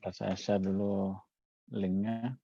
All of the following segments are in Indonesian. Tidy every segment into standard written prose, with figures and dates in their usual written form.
Saya share dulu linknya.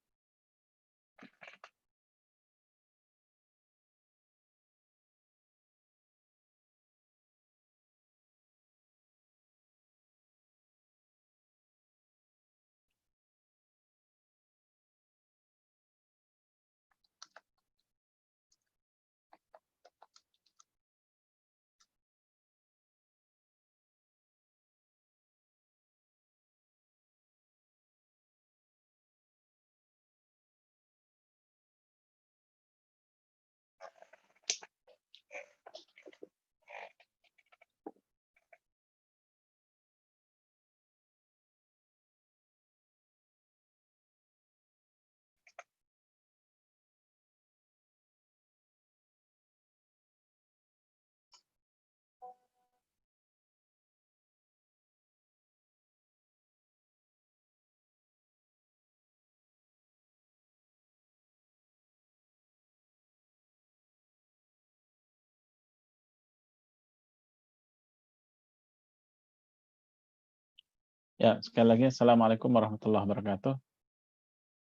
Ya, sekali lagi Assalamualaikum warahmatullahi wabarakatuh.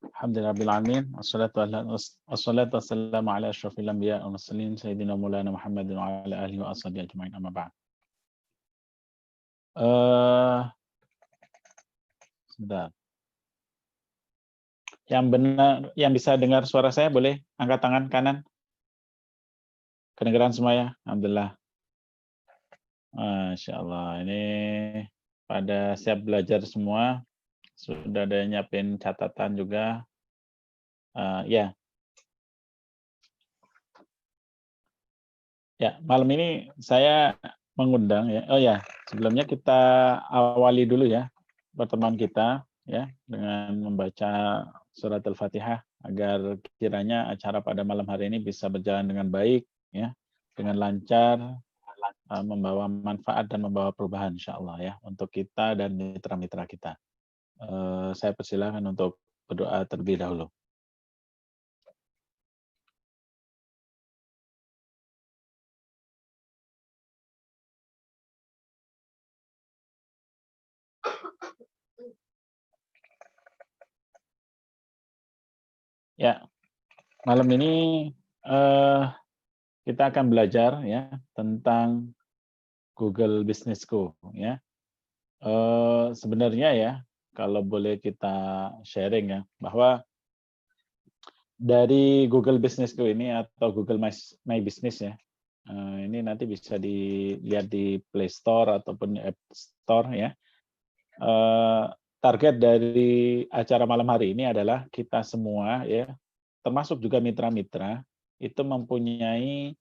Alhamdulillahirabbil wassalatu wassalamu ala asyrofil anbiya wal mursalin sayyidina Maulana Muhammadin wa ala alihi wa ashabihi ajmain amma ba'd. Sebentar. Yang benar, yang bisa dengar suara saya boleh angkat tangan kanan. Kedengaran semua ya? Alhamdulillah. Masya Allah, ini pada siap belajar semua. Sudah ada yang nyiapin catatan juga. Ya. Ya, malam ini saya mengundang ya. Oh ya, sebelumnya kita awali dulu ya pertemuan kita ya dengan membaca surat Al-Fatihah agar kiranya acara pada malam hari ini bisa berjalan dengan baik ya, dengan lancar, membawa manfaat dan membawa perubahan insyaallah ya untuk kita dan mitra-mitra kita. Saya persilahkan untuk berdoa terlebih dahulu. Ya, malam ini kita akan belajar ya tentang Google Business School ya. Sebenarnya ya kalau boleh kita sharing ya bahwa dari Google Business School ini atau Google My Business ya, ini nanti bisa dilihat di Play Store ataupun App Store ya. Target dari acara malam hari ini adalah kita semua ya, termasuk juga mitra-mitra itu mempunyai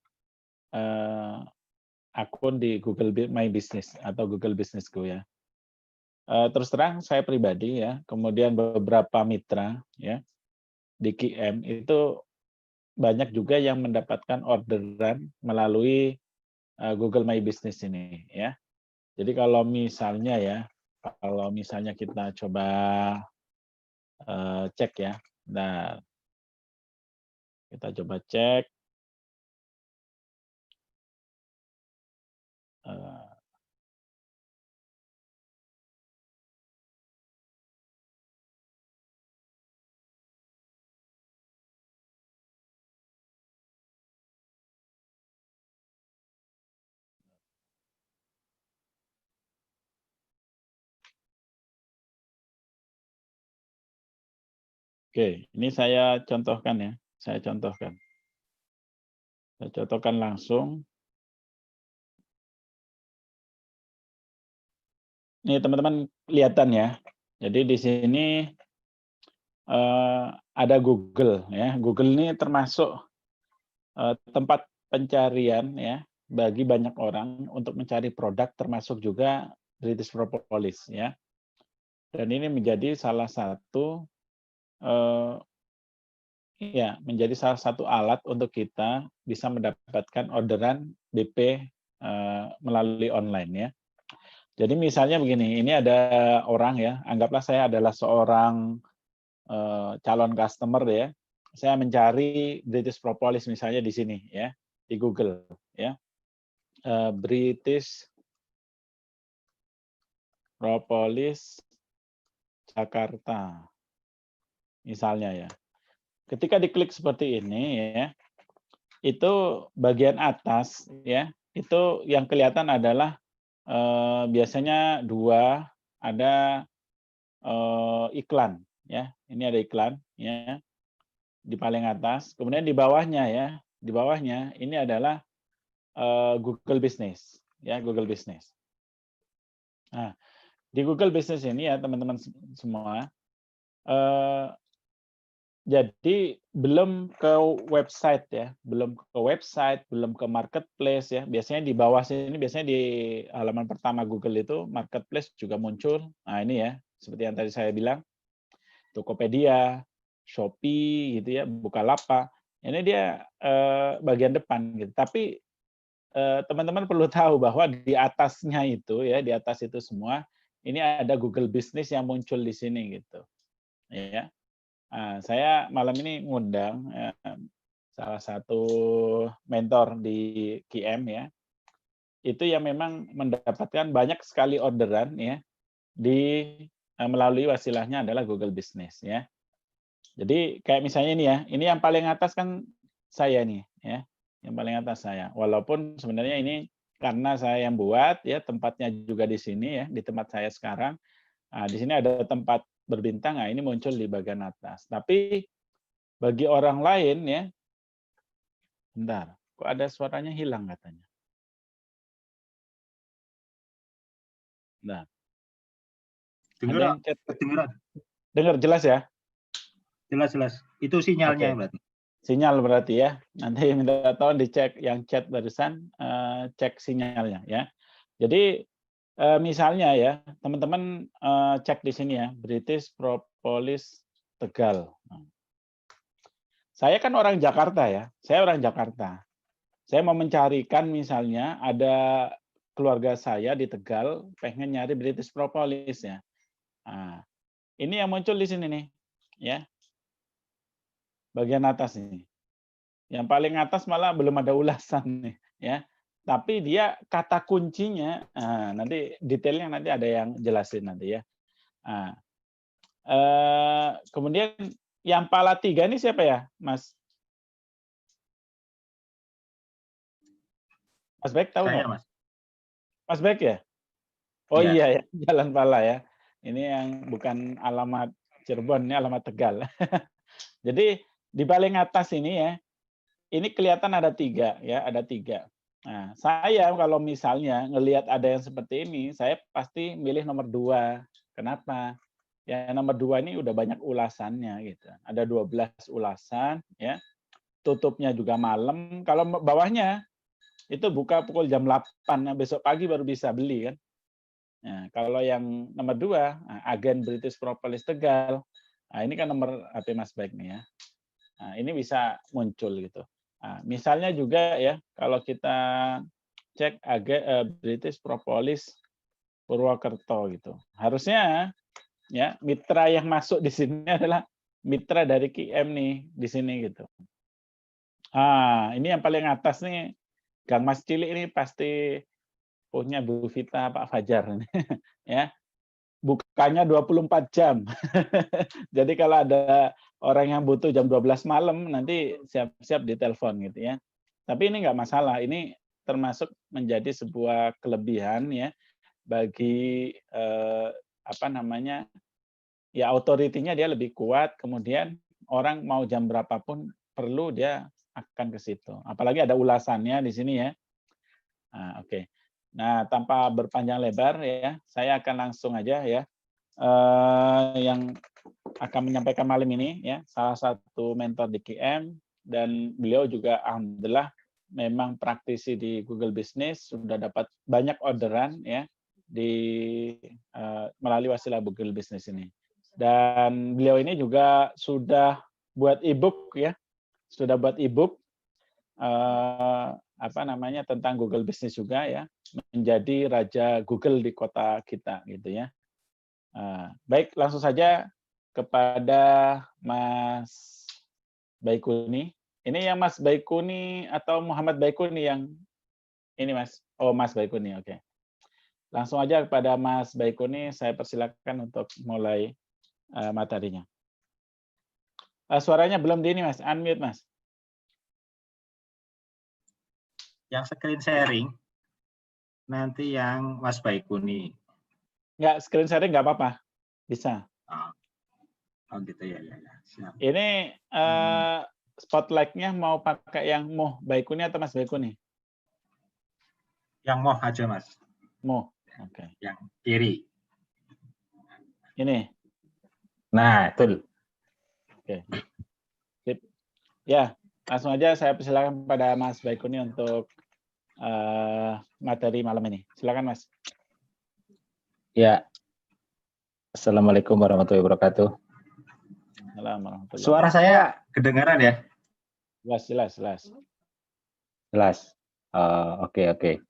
akun di Google My Business atau Google Business Go ya. Terus terang saya pribadi ya, kemudian beberapa mitra ya di QM itu banyak juga yang mendapatkan orderan melalui Google My Business ini ya. Jadi kalau misalnya kita coba cek ya, nah kita coba cek. Oke, ini saya contohkan ya, saya contohkan langsung. Nih teman-teman kelihatan ya. Jadi di sini ada Google ya. Google ini termasuk tempat pencarian ya bagi banyak orang untuk mencari produk termasuk juga British Propolis ya. Dan ini menjadi salah satu menjadi salah satu alat untuk kita bisa mendapatkan orderan BP melalui online ya. Jadi misalnya begini, ini ada orang ya, anggaplah saya adalah seorang calon customer ya. Saya mencari British Propolis misalnya di sini ya, di Google ya. British Propolis Jakarta, misalnya ya. Ketika diklik seperti ini ya, itu bagian atas ya, itu yang kelihatan adalah biasanya dua, ada iklan ya. Ini ada iklan ya di paling atas. Kemudian di bawahnya ya, di bawahnya ini adalah Google Business ya, Google Business. Nah, di Google Business ini ya teman-teman semua, jadi belum ke website ya, belum ke marketplace ya. Biasanya di bawah sini, biasanya di halaman pertama Google itu marketplace juga muncul. Nah ini ya, seperti yang tadi saya bilang, Tokopedia, Shopee gitu ya, Bukalapak. Ini dia bagian depan gitu. Tapi teman-teman perlu tahu bahwa di atasnya itu ya, di atas itu semua, ini ada Google Business yang muncul di sini gitu. Ya. Nah, saya malam ini ngundang salah satu mentor di QM ya, itu yang memang mendapatkan banyak sekali orderan ya di melalui wasilahnya adalah Google Business ya. Jadi kayak misalnya ini ya, ini yang paling atas kan saya nih ya, yang paling atas saya. Walaupun sebenarnya ini karena saya yang buat ya, tempatnya juga di sini ya, di tempat saya sekarang. Nah, di sini ada tempat berbintang, nah ini muncul di bagian atas. Tapi bagi orang lain ya, bentar, kok ada suaranya hilang katanya. Nah, ada yang chat. Kedengeran. Dengar jelas ya? Jelas. Itu sinyalnya Oke. berarti. Sinyal berarti ya. Nanti minta tolong dicek yang chat barusan, cek sinyalnya ya. Jadi misalnya ya, teman-teman cek di sini ya, British Propolis Tegal. Saya kan orang Jakarta ya, saya orang Jakarta. Saya mau mencarikan misalnya ada keluarga saya di Tegal pengen nyari British Propolis ya. Nah, ini yang muncul di sini nih, ya. Bagian atas nih. Yang paling atas malah belum ada ulasan nih, ya. Tapi dia kata kuncinya, nanti detailnya nanti ada yang jelasin nanti ya. Nah, kemudian yang pala 3 ini siapa ya, Mas? Mas Bek tahu Saya, nggak? Mas. Mas Bek ya? Oh Ya. iya ya, Jalan Pala ya. Ini yang bukan alamat Cirebon, ini alamat Tegal. Jadi di paling atas ini ya, ini kelihatan ada 3 ya, ada 3. Nah, saya kalau misalnya ngelihat ada yang seperti ini, saya pasti milih nomor 2. Kenapa? Ya nomor 2 ini udah banyak ulasannya gitu. Ada 12 ulasan ya. Tutupnya juga malam. Kalau bawahnya itu buka pukul jam 8, nah besok pagi baru bisa beli kan. Nah, kalau yang nomor 2, agen British Propolis Tegal. Nah, ini kan nomor HP Mas Baik nih ya. Nah, ini bisa muncul gitu. Nah, misalnya juga ya, kalau kita cek agen British Propolis Purwokerto gitu. Harusnya ya mitra yang masuk di sini adalah mitra dari QM nih di sini gitu. Ini yang paling atas nih Gang Mas Cilik ini pasti punya Bu Vita, Pak Fajar ya. Bukanya 24 jam. Jadi kalau ada orang yang butuh jam 12 malam nanti siap-siap ditelepon gitu ya. Tapi ini nggak masalah. Ini termasuk menjadi sebuah kelebihan ya bagi apa namanya? Ya authority-nya dia lebih kuat, kemudian orang mau jam berapapun perlu dia akan ke situ. Apalagi ada ulasannya di sini ya. Nah, oke. Nah, tanpa berpanjang lebar ya, saya akan langsung aja ya yang akan menyampaikan malam ini ya, salah satu mentor di QM dan beliau juga alhamdulillah memang praktisi di Google Business, sudah dapat banyak orderan ya di melalui wasilah Google Business ini. Dan beliau ini juga sudah buat e-book ya, sudah buat e-book apa namanya tentang Google Business juga ya, menjadi raja Google di kota kita gitu ya. Baik, langsung saja kepada Mas Baikuni. Ini yang Mas Baikuni atau Muhammad Baikuni yang ini Mas? Oh, Mas Baikuni, oke. Langsung aja kepada Mas Baikuni, saya persilakan untuk mulai. materinya. Suaranya belum di ini Mas, unmute Mas. Yang screen sharing nanti yang Mas Baikuni. Nggak, screen sharing nggak apa-apa, bisa. Oh gitu ya. Siap. Ini spotlight-nya mau pakai yang Moh Baikuni atau Mas Baikuni? Yang mau aja Mas. Moh, oke. Yang kiri. Ini. Nah, itu. Oke. Sip. Ya, langsung aja saya persilakan pada Mas Baikuni untuk materi malam ini. Silakan Mas. Ya. Assalamualaikum warahmatullahi wabarakatuh. Suara saya kedengaran ya? Jelas. Jelas. Oke.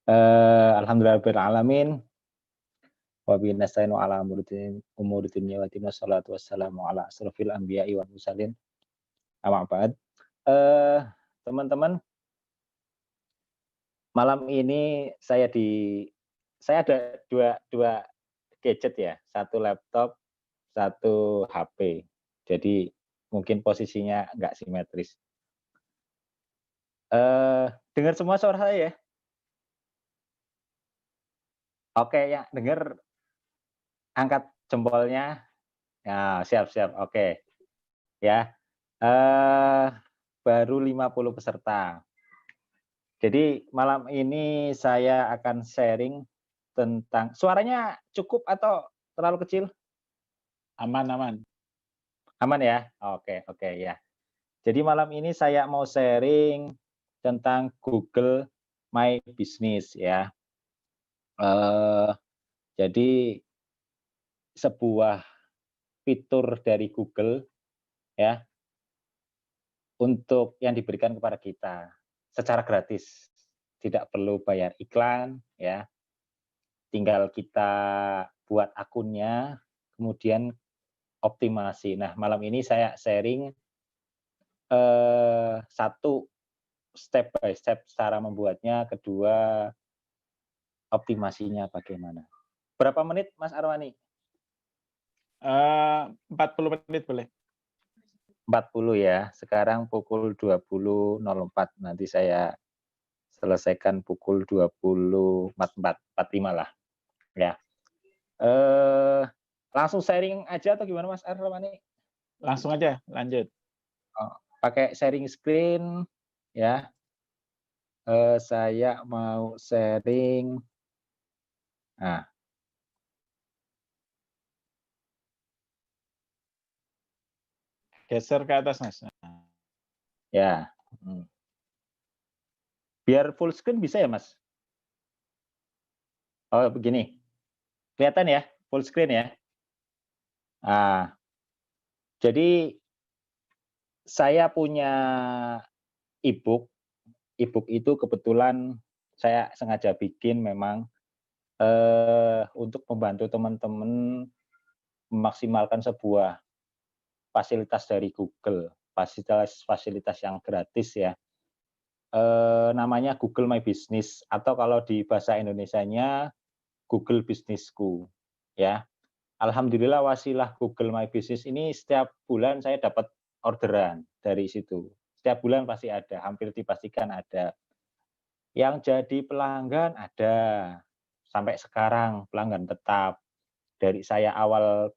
Alhamdulillahirabbil alamin. Wa bihi nasta'inu ala umuri dunya wa dina salatu wassalamu ala asrofil anbiya'i wal mursalin. Amma ba'd. Teman-teman, malam ini saya ada dua gadget ya, satu laptop, satu HP. Jadi mungkin posisinya nggak simetris. Dengar semua suara saya ya? Oke ya, dengar angkat jempolnya. Ya, siap. Oke. Ya. Baru 50 peserta. Jadi malam ini saya akan sharing tentang suaranya cukup atau terlalu kecil? Aman. Aman ya? Oke ya. Jadi malam ini saya mau sharing tentang Google My Business ya. Jadi sebuah fitur dari Google ya untuk yang diberikan kepada kita secara gratis, tidak perlu bayar iklan ya. Tinggal kita buat akunnya, kemudian optimasi. Nah, malam ini saya sharing satu step by step cara membuatnya, kedua optimasinya bagaimana. Berapa menit Mas Arwani? 40 menit boleh. 40 ya. Sekarang pukul 20.04. Nanti saya selesaikan pukul 20.45 lah. Ya. Langsung sharing aja atau gimana Mas Arwani? Langsung aja, lanjut. Pakai sharing screen ya. Saya mau sharing. Nah. Geser ke atas, Mas. Ya. Biar full screen bisa ya, Mas? Oh, begini. Kelihatan ya? Full screen ya? Nah. Jadi saya punya e-book. E-book itu kebetulan saya sengaja bikin memang untuk membantu teman-teman memaksimalkan sebuah fasilitas dari Google, fasilitas yang gratis ya. Namanya Google My Business atau kalau di bahasa Indonesianya Google Bisnisku ya. Alhamdulillah wasilah Google My Business ini setiap bulan saya dapat orderan dari situ. Setiap bulan pasti ada, hampir dipastikan ada. Yang jadi pelanggan ada, sampai sekarang pelanggan tetap. Dari saya awal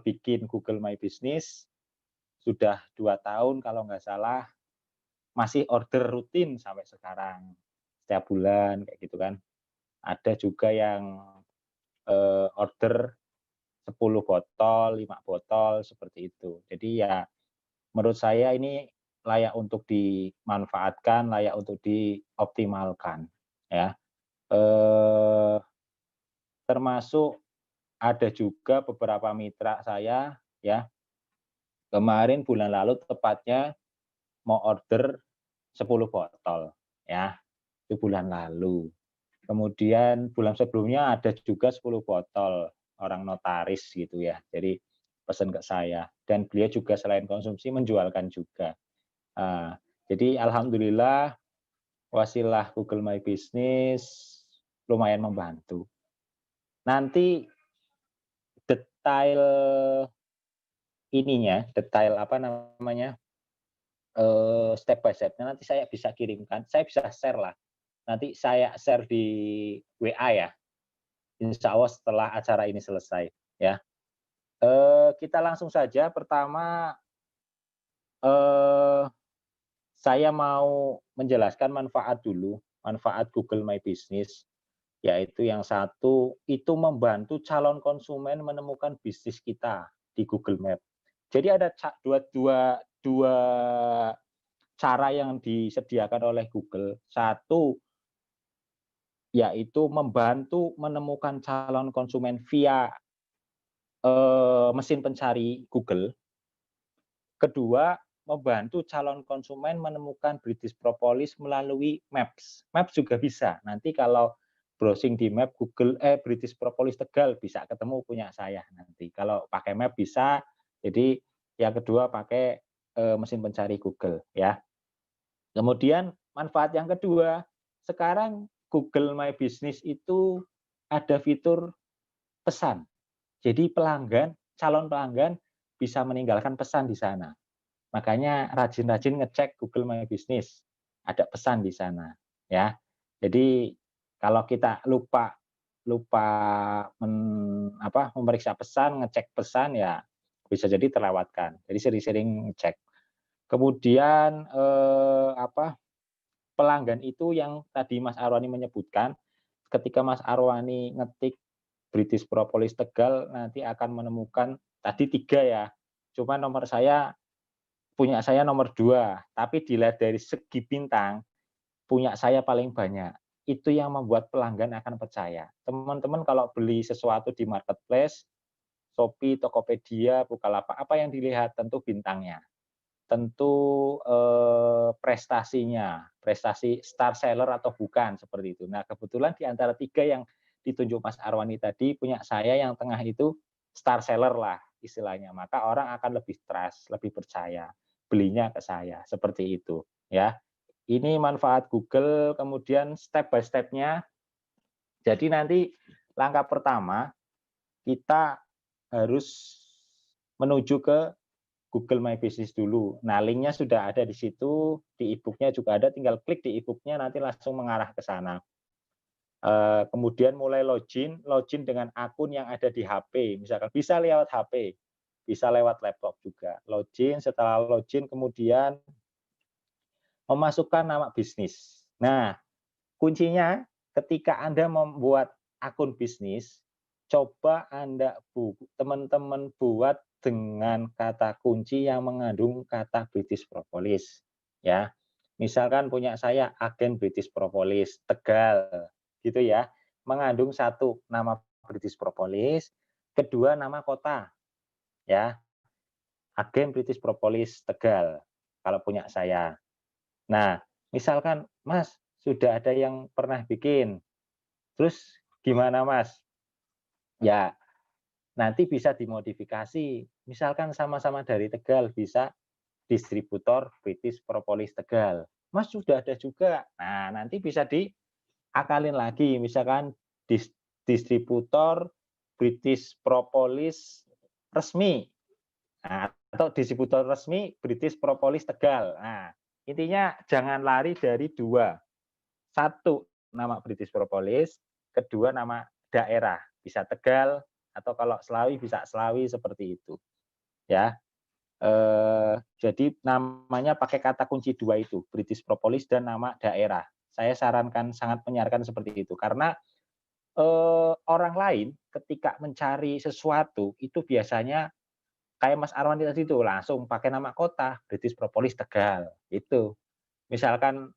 bikin Google My Business, sudah 2 tahun kalau nggak salah, masih order rutin sampai sekarang. Setiap bulan kayak gitu kan. Ada juga yang order 10 botol, 5 botol, seperti itu. Jadi ya menurut saya ini layak untuk dimanfaatkan, layak untuk dioptimalkan. Ya. Termasuk ada juga beberapa mitra saya, ya, kemarin bulan lalu tepatnya mau order 10 botol, ya, itu bulan lalu. Kemudian bulan sebelumnya ada juga 10 botol, orang notaris gitu ya, jadi pesan ke saya. Dan beliau juga selain konsumsi menjualkan juga. Jadi alhamdulillah wasilah Google My Business lumayan membantu. Nanti detail ininya, detail apa namanya, step by step-nya nanti saya bisa kirimkan, saya bisa share lah. Nanti saya share di WA ya, insya Allah setelah acara ini selesai ya. Kita langsung saja, pertama saya mau menjelaskan manfaat dulu, manfaat Google My Business, yaitu yang satu, itu membantu calon konsumen menemukan bisnis kita di Google Map. Jadi ada dua cara yang disediakan oleh Google. Satu, yaitu membantu menemukan calon konsumen via mesin pencari Google. Kedua, membantu calon konsumen menemukan British Propolis melalui Maps. Maps juga bisa. Nanti kalau browsing di map Google British Propolis Tegal bisa ketemu punya saya nanti. Kalau pakai map bisa. Jadi yang kedua pakai mesin pencari Google ya. Kemudian manfaat yang kedua, sekarang Google My Business itu ada fitur pesan. Jadi calon pelanggan bisa meninggalkan pesan di sana. Makanya rajin-rajin ngecek Google My Business, ada pesan di sana ya. Jadi kalau kita lupa memeriksa pesan, ngecek pesan ya bisa jadi terlewatkan. Jadi sering-sering ngecek. Kemudian pelanggan itu yang tadi Mas Arwani menyebutkan, ketika Mas Arwani ngetik British Propolis Tegal nanti akan menemukan tadi 3 ya. Cuma punya saya nomor 2, tapi dilihat dari segi bintang, punya saya paling banyak. Itu yang membuat pelanggan akan percaya. Teman-teman kalau beli sesuatu di marketplace, Shopee, Tokopedia, Bukalapak, apa yang dilihat? Tentu bintangnya. Tentu prestasinya, prestasi star seller atau bukan, seperti itu. Nah, kebetulan di antara 3 yang ditunjuk Mas Arwani tadi, punya saya yang tengah itu star seller lah istilahnya. Maka orang akan lebih trust, lebih percaya belinya ke saya, seperti itu ya. Ini manfaat Google, kemudian step by step-nya. Jadi nanti langkah pertama kita harus menuju ke Google My Business dulu. Nah, linknya sudah ada di situ, di e-book-nya juga ada, tinggal klik di e-book-nya nanti langsung mengarah ke sana. Kemudian mulai login dengan akun yang ada di HP, misalkan bisa lewat HP, bisa lewat laptop juga. Setelah login kemudian memasukkan nama bisnis. Nah, kuncinya ketika Anda membuat akun bisnis, coba teman-teman buat dengan kata kunci yang mengandung kata British Propolis. Ya, misalkan punya saya agen British Propolis Tegal, gitu ya. Mengandung satu nama British Propolis, kedua nama kota, ya. Agen British Propolis Tegal, kalau punya saya. Nah, misalkan, Mas, sudah ada yang pernah bikin, terus gimana, Mas? Ya, nanti bisa dimodifikasi. Misalkan sama-sama dari Tegal, bisa distributor British Propolis Tegal. Mas, sudah ada juga. Nah, nanti bisa diakalin lagi. Misalkan distributor British Propolis resmi. Nah, atau distributor resmi British Propolis Tegal. Nah, intinya jangan lari dari 2. 1 nama British Propolis, kedua nama daerah, bisa Tegal atau kalau Selawi bisa Selawi, seperti itu. Ya. Jadi namanya pakai kata kunci 2 itu, British Propolis dan nama daerah. Saya sarankan, sangat menyarankan seperti itu karena orang lain ketika mencari sesuatu itu biasanya kayak Mas Arwani tadi itu langsung pakai nama kota, British Propolis Tegal, itu. Misalkan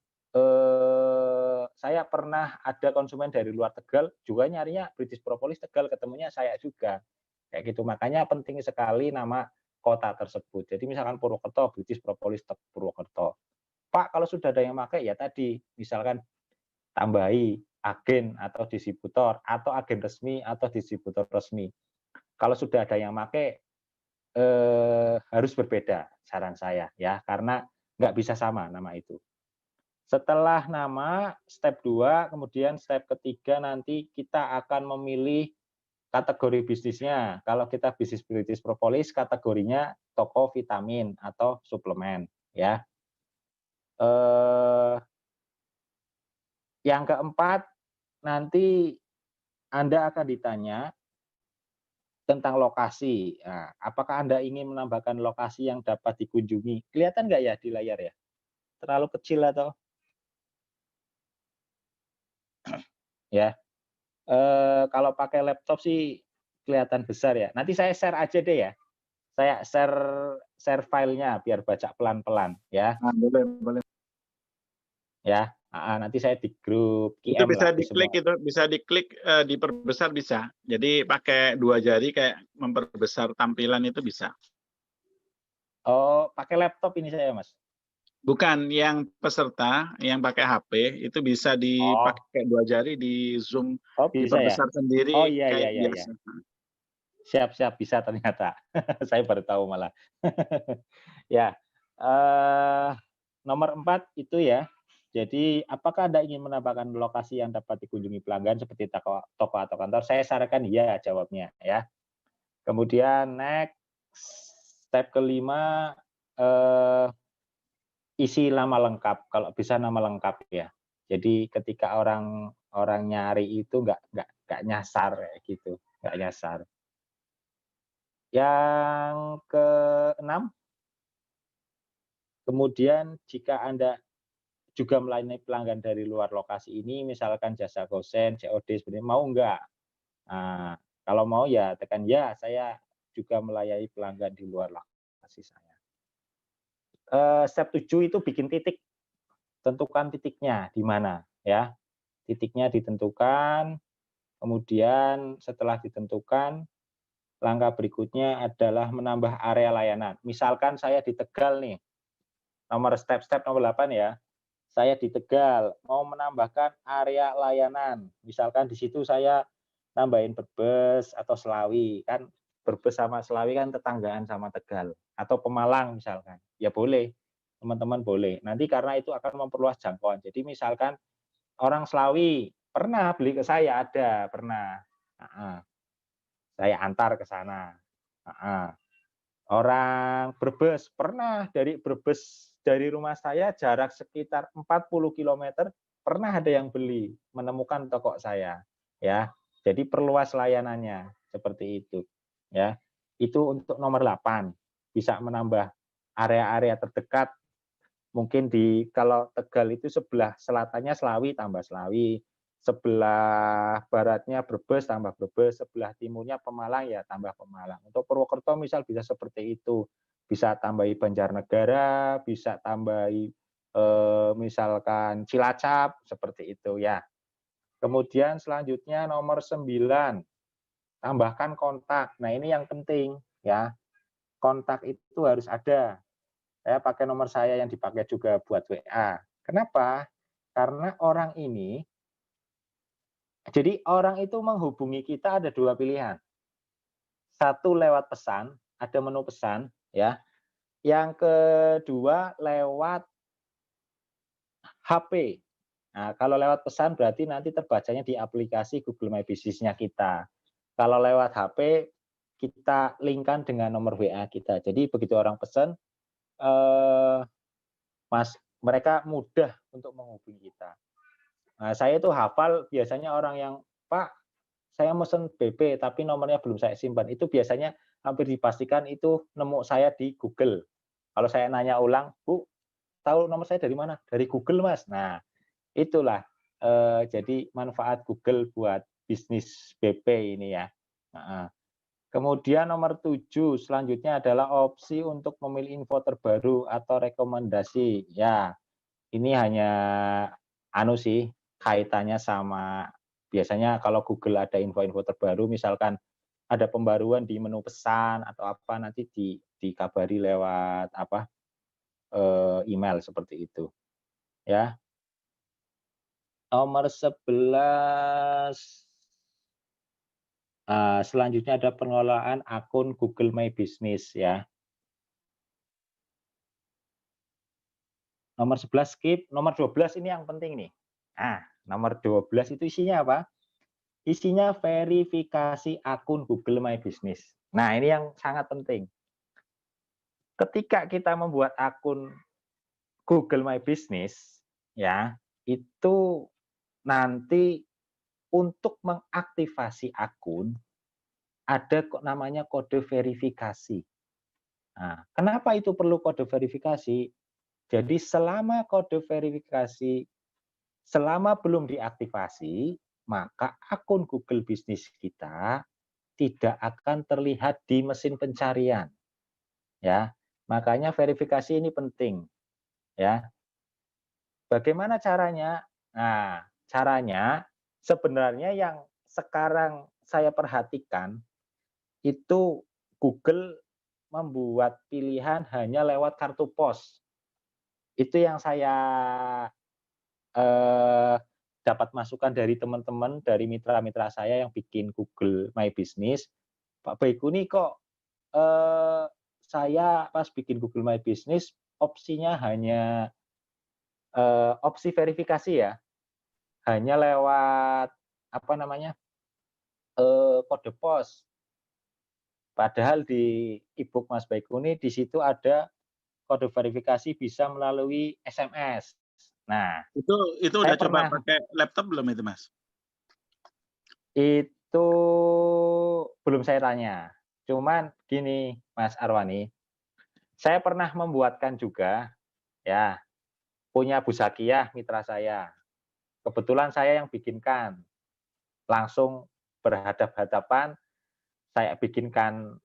saya pernah ada konsumen dari luar Tegal juga nyarinya British Propolis Tegal, ketemunya saya juga. Kayak gitu. Makanya penting sekali nama kota tersebut. Jadi misalkan Purwokerto, British Propolis Purwokerto. Pak, kalau sudah ada yang pakai ya tadi, misalkan tambahi agen atau distributor atau agen resmi atau distributor resmi. Kalau sudah ada yang pakai harus berbeda, saran saya ya, karena nggak bisa sama nama itu. Setelah nama, step 2, kemudian step ketiga nanti kita akan memilih kategori bisnisnya, kalau kita bisnis British Propolis, kategorinya toko vitamin atau suplemen, ya. Yang keempat, nanti Anda akan ditanya tentang lokasi. Nah, apakah Anda ingin menambahkan lokasi yang dapat dikunjungi? Kelihatan nggak ya di layar ya? Terlalu kecil atau ya? Kalau pakai laptop sih kelihatan besar ya. Nanti saya share aja deh ya. Saya share filenya biar baca pelan-pelan ya. Boleh, boleh. Ya, nanti saya di grup Itu QM bisa lah diklik, semua. itu bisa diklik, diperbesar bisa. Jadi pakai 2 jari kayak memperbesar tampilan itu bisa. Oh, pakai laptop ini saya, Mas? Bukan, yang peserta yang pakai HP itu bisa Oh, dipakai 2 jari, di zoom, oh bisa ya? diperbesar Oh sendiri iya iya kayak iya iya. biasa. Siap siap, bisa ternyata. Saya baru tahu malah. Ya, eh, nomor 4 itu ya. Jadi, apakah Anda ingin menambahkan lokasi yang dapat dikunjungi pelanggan seperti toko atau kantor? Saya sarankan iya jawabnya ya. Kemudian next, step kelima, eh, isi nama lengkap, kalau bisa nama lengkap ya. Jadi ketika orang orang nyari itu nggak nyasar kayak gitu, nggak nyasar. Yang keenam, kemudian jika Anda juga melayani pelanggan dari luar lokasi ini, misalkan jasa gosen, COD sebenarnya mau nggak? Nah, kalau mau ya tekan ya, saya juga melayani pelanggan di luar lokasi saya. Step 7 itu bikin titik, tentukan titiknya di mana ya. Titiknya ditentukan, kemudian setelah ditentukan, langkah berikutnya adalah menambah area layanan. Misalkan saya di Tegal nih, step nomor 8 ya. Saya di Tegal, mau menambahkan area layanan. Misalkan di situ saya nambahin Brebes atau Selawi, kan Brebes sama Selawi kan tetanggaan sama Tegal. Atau Pemalang misalkan, ya boleh, teman-teman boleh. Nanti karena itu akan memperluas jangkauan. Jadi misalkan orang Selawi pernah beli ke saya, ada, pernah. Saya antar ke sana. Orang Brebes, pernah dari Brebes, dari rumah saya jarak sekitar 40 kilometer, pernah ada yang beli, menemukan toko saya, ya. Jadi perluas layanannya, seperti itu, ya. Itu untuk nomor 8, bisa menambah area-area terdekat, mungkin kalau Tegal itu sebelah selatannya Selawi tambah Selawi, sebelah baratnya Brebes tambah Brebes, sebelah timurnya Pemalang ya tambah Pemalang. Untuk Purwokerto misal bisa seperti itu, bisa tambahi Banjarnegara, bisa tambahi misalkan Cilacap seperti itu ya. Kemudian selanjutnya nomor 9, tambahkan kontak. Nah ini yang penting ya, kontak itu harus ada. Saya pakai nomor saya yang dipakai juga buat WA. Kenapa? Karena orang ini, jadi orang itu menghubungi kita ada 2 pilihan. Satu lewat pesan, ada menu pesan, ya. Yang kedua lewat HP. Nah, kalau lewat pesan berarti nanti terbacanya di aplikasi Google My Business-nya kita. Kalau lewat HP, kita linkkan dengan nomor WA kita. Jadi begitu orang pesan, mereka mudah untuk menghubungi kita. Nah, saya itu hafal biasanya orang yang, "Pak, saya mesen BP tapi nomornya belum saya simpan." Itu biasanya hampir dipastikan itu nemu saya di Google. Kalau saya nanya ulang, "Bu, tahu nomor saya dari mana?" "Dari Google, Mas." Nah, itulah, jadi manfaat Google buat bisnis BP ini ya. Heeh. Kemudian nomor 7 selanjutnya adalah opsi untuk memilih info terbaru atau rekomendasi. Ya, ini hanya sih, kaitannya sama biasanya kalau Google ada info-info terbaru, misalkan ada pembaruan di menu pesan atau apa, nanti dikabari lewat apa, email seperti itu, ya. Nomor 11, selanjutnya ada pengelolaan akun Google My Business, ya. Nomor 11 skip, nomor 12 ini yang penting nih. Nah, nomor 12 itu isinya apa? isinya verifikasi akun Google My Business. Nah, ini yang sangat penting. Ketika kita membuat akun Google My Business, ya, itu nanti untuk mengaktifasi akun ada kok namanya kode verifikasi. Nah, kenapa itu perlu kode verifikasi? Jadi selama belum diaktifasi, maka akun Google Business kita tidak akan terlihat di mesin pencarian, ya. Makanya verifikasi ini penting, ya. Bagaimana caranya? Nah, caranya sebenarnya yang sekarang saya perhatikan itu Google membuat pilihan hanya lewat kartu pos. Itu yang saya eh, dapat masukan dari teman-teman, dari mitra-mitra saya yang bikin Google My Business. Pak Baiku nih kok eh, saya pas bikin Google My Business opsinya hanya opsi verifikasi ya, hanya lewat apa namanya kode pos. Padahal di e-book Mas Baiku ini di situ ada kode verifikasi bisa melalui SMS. Nah, Itu saya udah coba pernah pakai laptop belum itu, Mas? itu belum saya tanya. Cuman gini, Mas Arwani, saya pernah membuatkan juga, ya, punya Bu Zakiyah, mitra saya. Kebetulan saya yang bikinkan, langsung berhadap-hadapan, saya bikinkan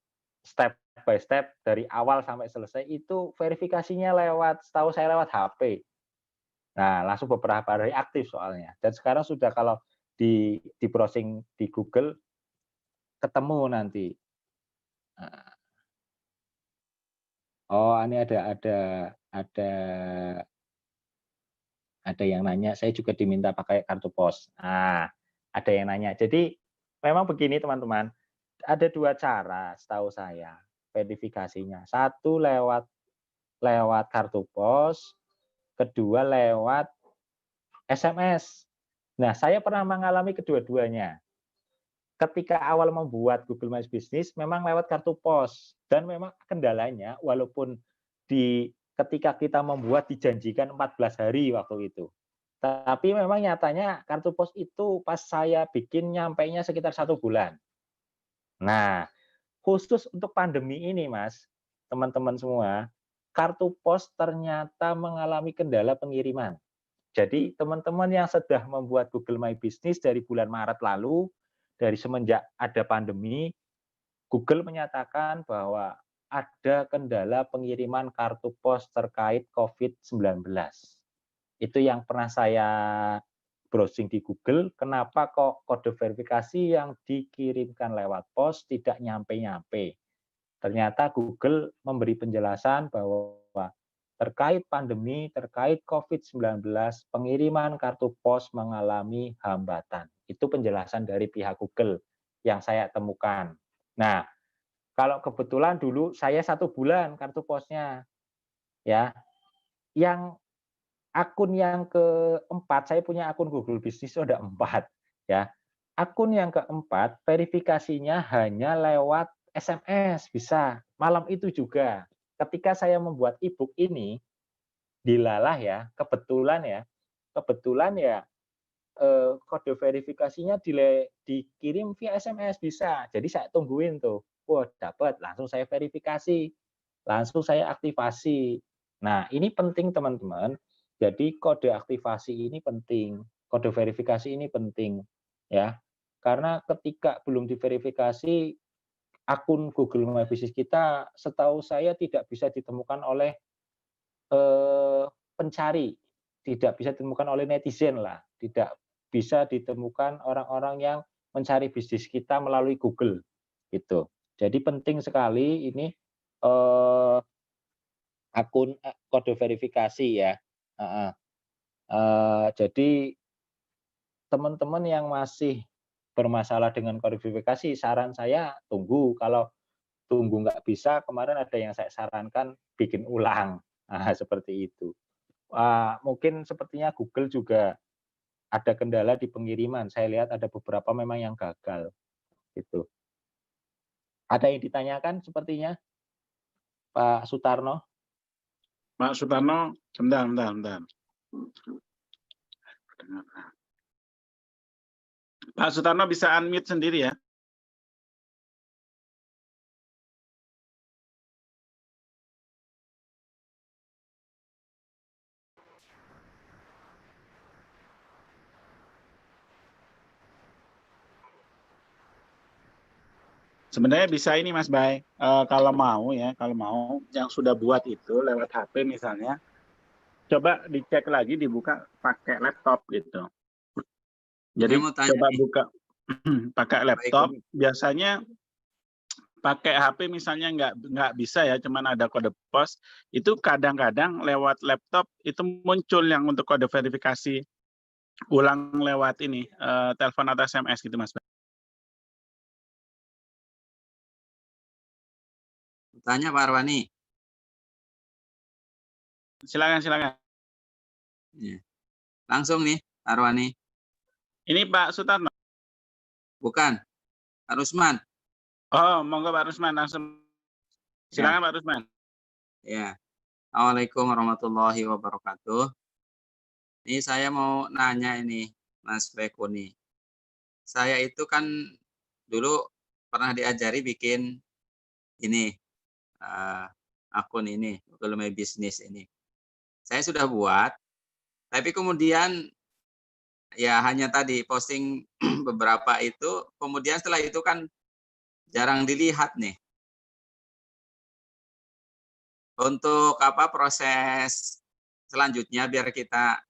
step by step dari awal sampai selesai itu verifikasinya setahu saya lewat HP. Nah, langsung beberapa hari aktif soalnya. Dan sekarang sudah kalau di browsing di Google ketemu nanti. Oh, ini ada ada yang nanya, saya juga diminta pakai kartu pos. Nah, ada yang nanya. Jadi memang begini teman-teman, ada dua cara setahu saya verifikasinya. Satu lewat lewat kartu pos, kedua lewat SMS. Nah, saya pernah mengalami kedua-duanya. Ketika awal membuat Google My Business memang lewat kartu pos dan memang kendalanya walaupun ketika kita membuat dijanjikan 14 hari waktu itu. Tapi memang nyatanya kartu pos itu pas saya bikin nyampainya sekitar 1 bulan. Nah, khusus untuk pandemi ini Mas, teman-teman semua, kartu pos ternyata mengalami kendala pengiriman. Jadi teman-teman yang sudah membuat Google My Business dari bulan Maret lalu, dari semenjak ada pandemi, Google menyatakan bahwa ada kendala pengiriman kartu pos terkait COVID-19. Itu yang pernah saya browsing di Google, kenapa kok kode verifikasi yang dikirimkan lewat pos tidak nyampe-nyampe. Ternyata Google memberi penjelasan bahwa terkait pandemi, terkait COVID-19, pengiriman kartu pos mengalami hambatan. Itu penjelasan dari pihak Google yang saya temukan. Nah, kalau kebetulan dulu saya 1 bulan kartu posnya, ya. Yang akun yang keempat, saya punya akun Google Business itu ada 4, ya. Akun yang keempat, verifikasinya hanya lewat SMS, bisa. Malam itu juga, ketika saya membuat e-book ini, dilalah ya, kebetulan ya, kode verifikasinya dikirim via SMS, bisa. Jadi saya tungguin tuh, wah dapat, langsung saya verifikasi, langsung saya aktivasi. Nah, ini penting teman-teman, jadi kode aktivasi ini penting, kode verifikasi ini penting, ya. Karena ketika belum diverifikasi, akun Google My Business kita setahu saya tidak bisa ditemukan oleh pencari, tidak bisa ditemukan oleh netizen lah, tidak bisa ditemukan orang-orang yang mencari bisnis kita melalui Google, gitu. Jadi penting sekali ini eh, akun kode verifikasi ya. Jadi teman-teman yang masih bermasalah dengan kode verifikasi, saran saya tunggu. Kalau tunggu nggak bisa, kemarin ada yang saya sarankan bikin ulang. Nah, seperti itu. Mungkin sepertinya Google juga ada kendala di pengiriman. Saya lihat ada beberapa memang yang gagal. Gitu. Ada yang ditanyakan sepertinya, Pak Sutarno? Pak Sutarno, bentar. Pak Sutarno bisa unmute sendiri ya. Sebenarnya bisa ini Mas Bay, kalau mau yang sudah buat itu lewat HP misalnya, coba dicek lagi dibuka pakai laptop gitu. Jadi coba buka pakai laptop, biasanya pakai HP misalnya nggak bisa ya, cuman ada kode pos, itu kadang-kadang lewat laptop itu muncul yang untuk kode verifikasi ulang lewat ini, telepon atau SMS gitu Mas Bay. Tanya Pak Arwani. Silakan. Ya. Langsung nih, Arwani. Ini Pak Sutarno. Bukan, Pak Rusman. Oh, monggo Pak Rusman langsung. Silakan Pak Rusman. Ya. Assalamualaikum warahmatullahi wabarakatuh. Ini saya mau nanya ini, Mas Bekuni. Saya itu kan dulu pernah diajari bikin ini akun ini, Google My Business ini. Saya sudah buat, tapi kemudian ya hanya tadi posting beberapa itu, kemudian setelah itu kan jarang dilihat nih. Untuk apa proses selanjutnya biar kita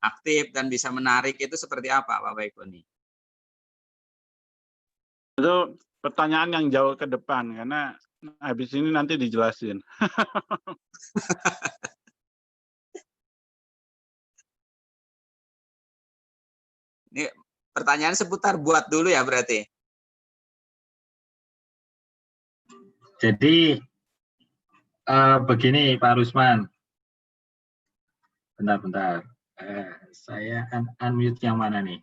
aktif dan bisa menarik itu seperti apa Pak Baikuni? Itu pertanyaan yang jauh ke depan karena habis ini nanti dijelasin. Ini pertanyaan seputar buat dulu ya berarti. Jadi begini Pak Rusman. Bentar. Saya unmute yang mana nih?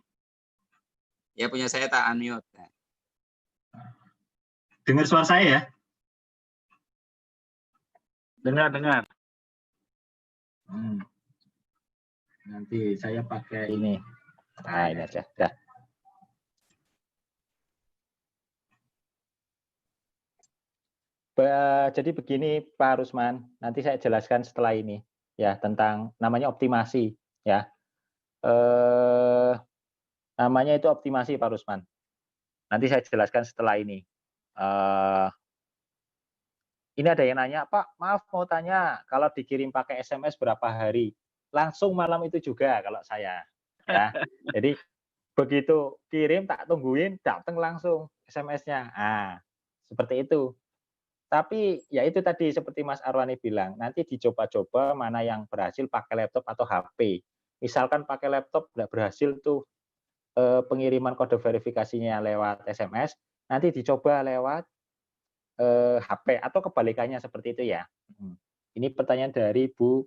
Ya punya saya tak unmute. Dengar suara saya ya? Dengar. Nanti saya pakai ini. Nah, ini aja. Dah. Jadi begini Pak Rusman, nanti saya jelaskan setelah ini ya tentang namanya optimasi ya. Namanya itu optimasi Pak Rusman. Nanti saya jelaskan setelah ini. Ini ada yang nanya, Pak, maaf mau tanya, kalau dikirim pakai SMS berapa hari? Langsung malam itu juga kalau saya. Ya, jadi begitu kirim tak tungguin, datang langsung SMS-nya. Nah, seperti itu. Tapi ya itu tadi seperti Mas Arwani bilang, nanti dicoba-coba mana yang berhasil pakai laptop atau HP. Misalkan pakai laptop nggak berhasil tuh pengiriman kode verifikasinya lewat SMS, nanti dicoba lewat HP atau kebalikannya seperti itu ya. Ini pertanyaan dari Bu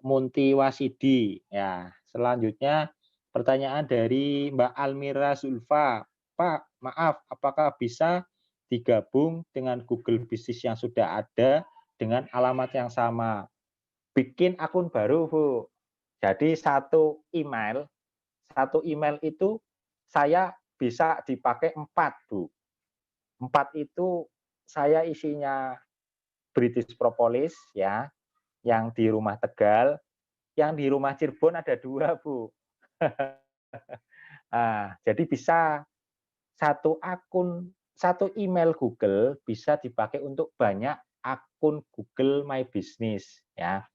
Munti Wasidi. Ya, selanjutnya pertanyaan dari Mbak Almira Zulfa. Pak, maaf, apakah bisa digabung dengan Google Business yang sudah ada dengan alamat yang sama? Bikin akun baru, Bu. Jadi satu email itu saya bisa dipakai 4, Bu. 4 itu saya isinya British Propolis ya, yang di rumah Tegal, yang di rumah Cirebon ada 2, Bu. Nah, jadi bisa satu email Google bisa dipakai untuk banyak akun Google My Business ya.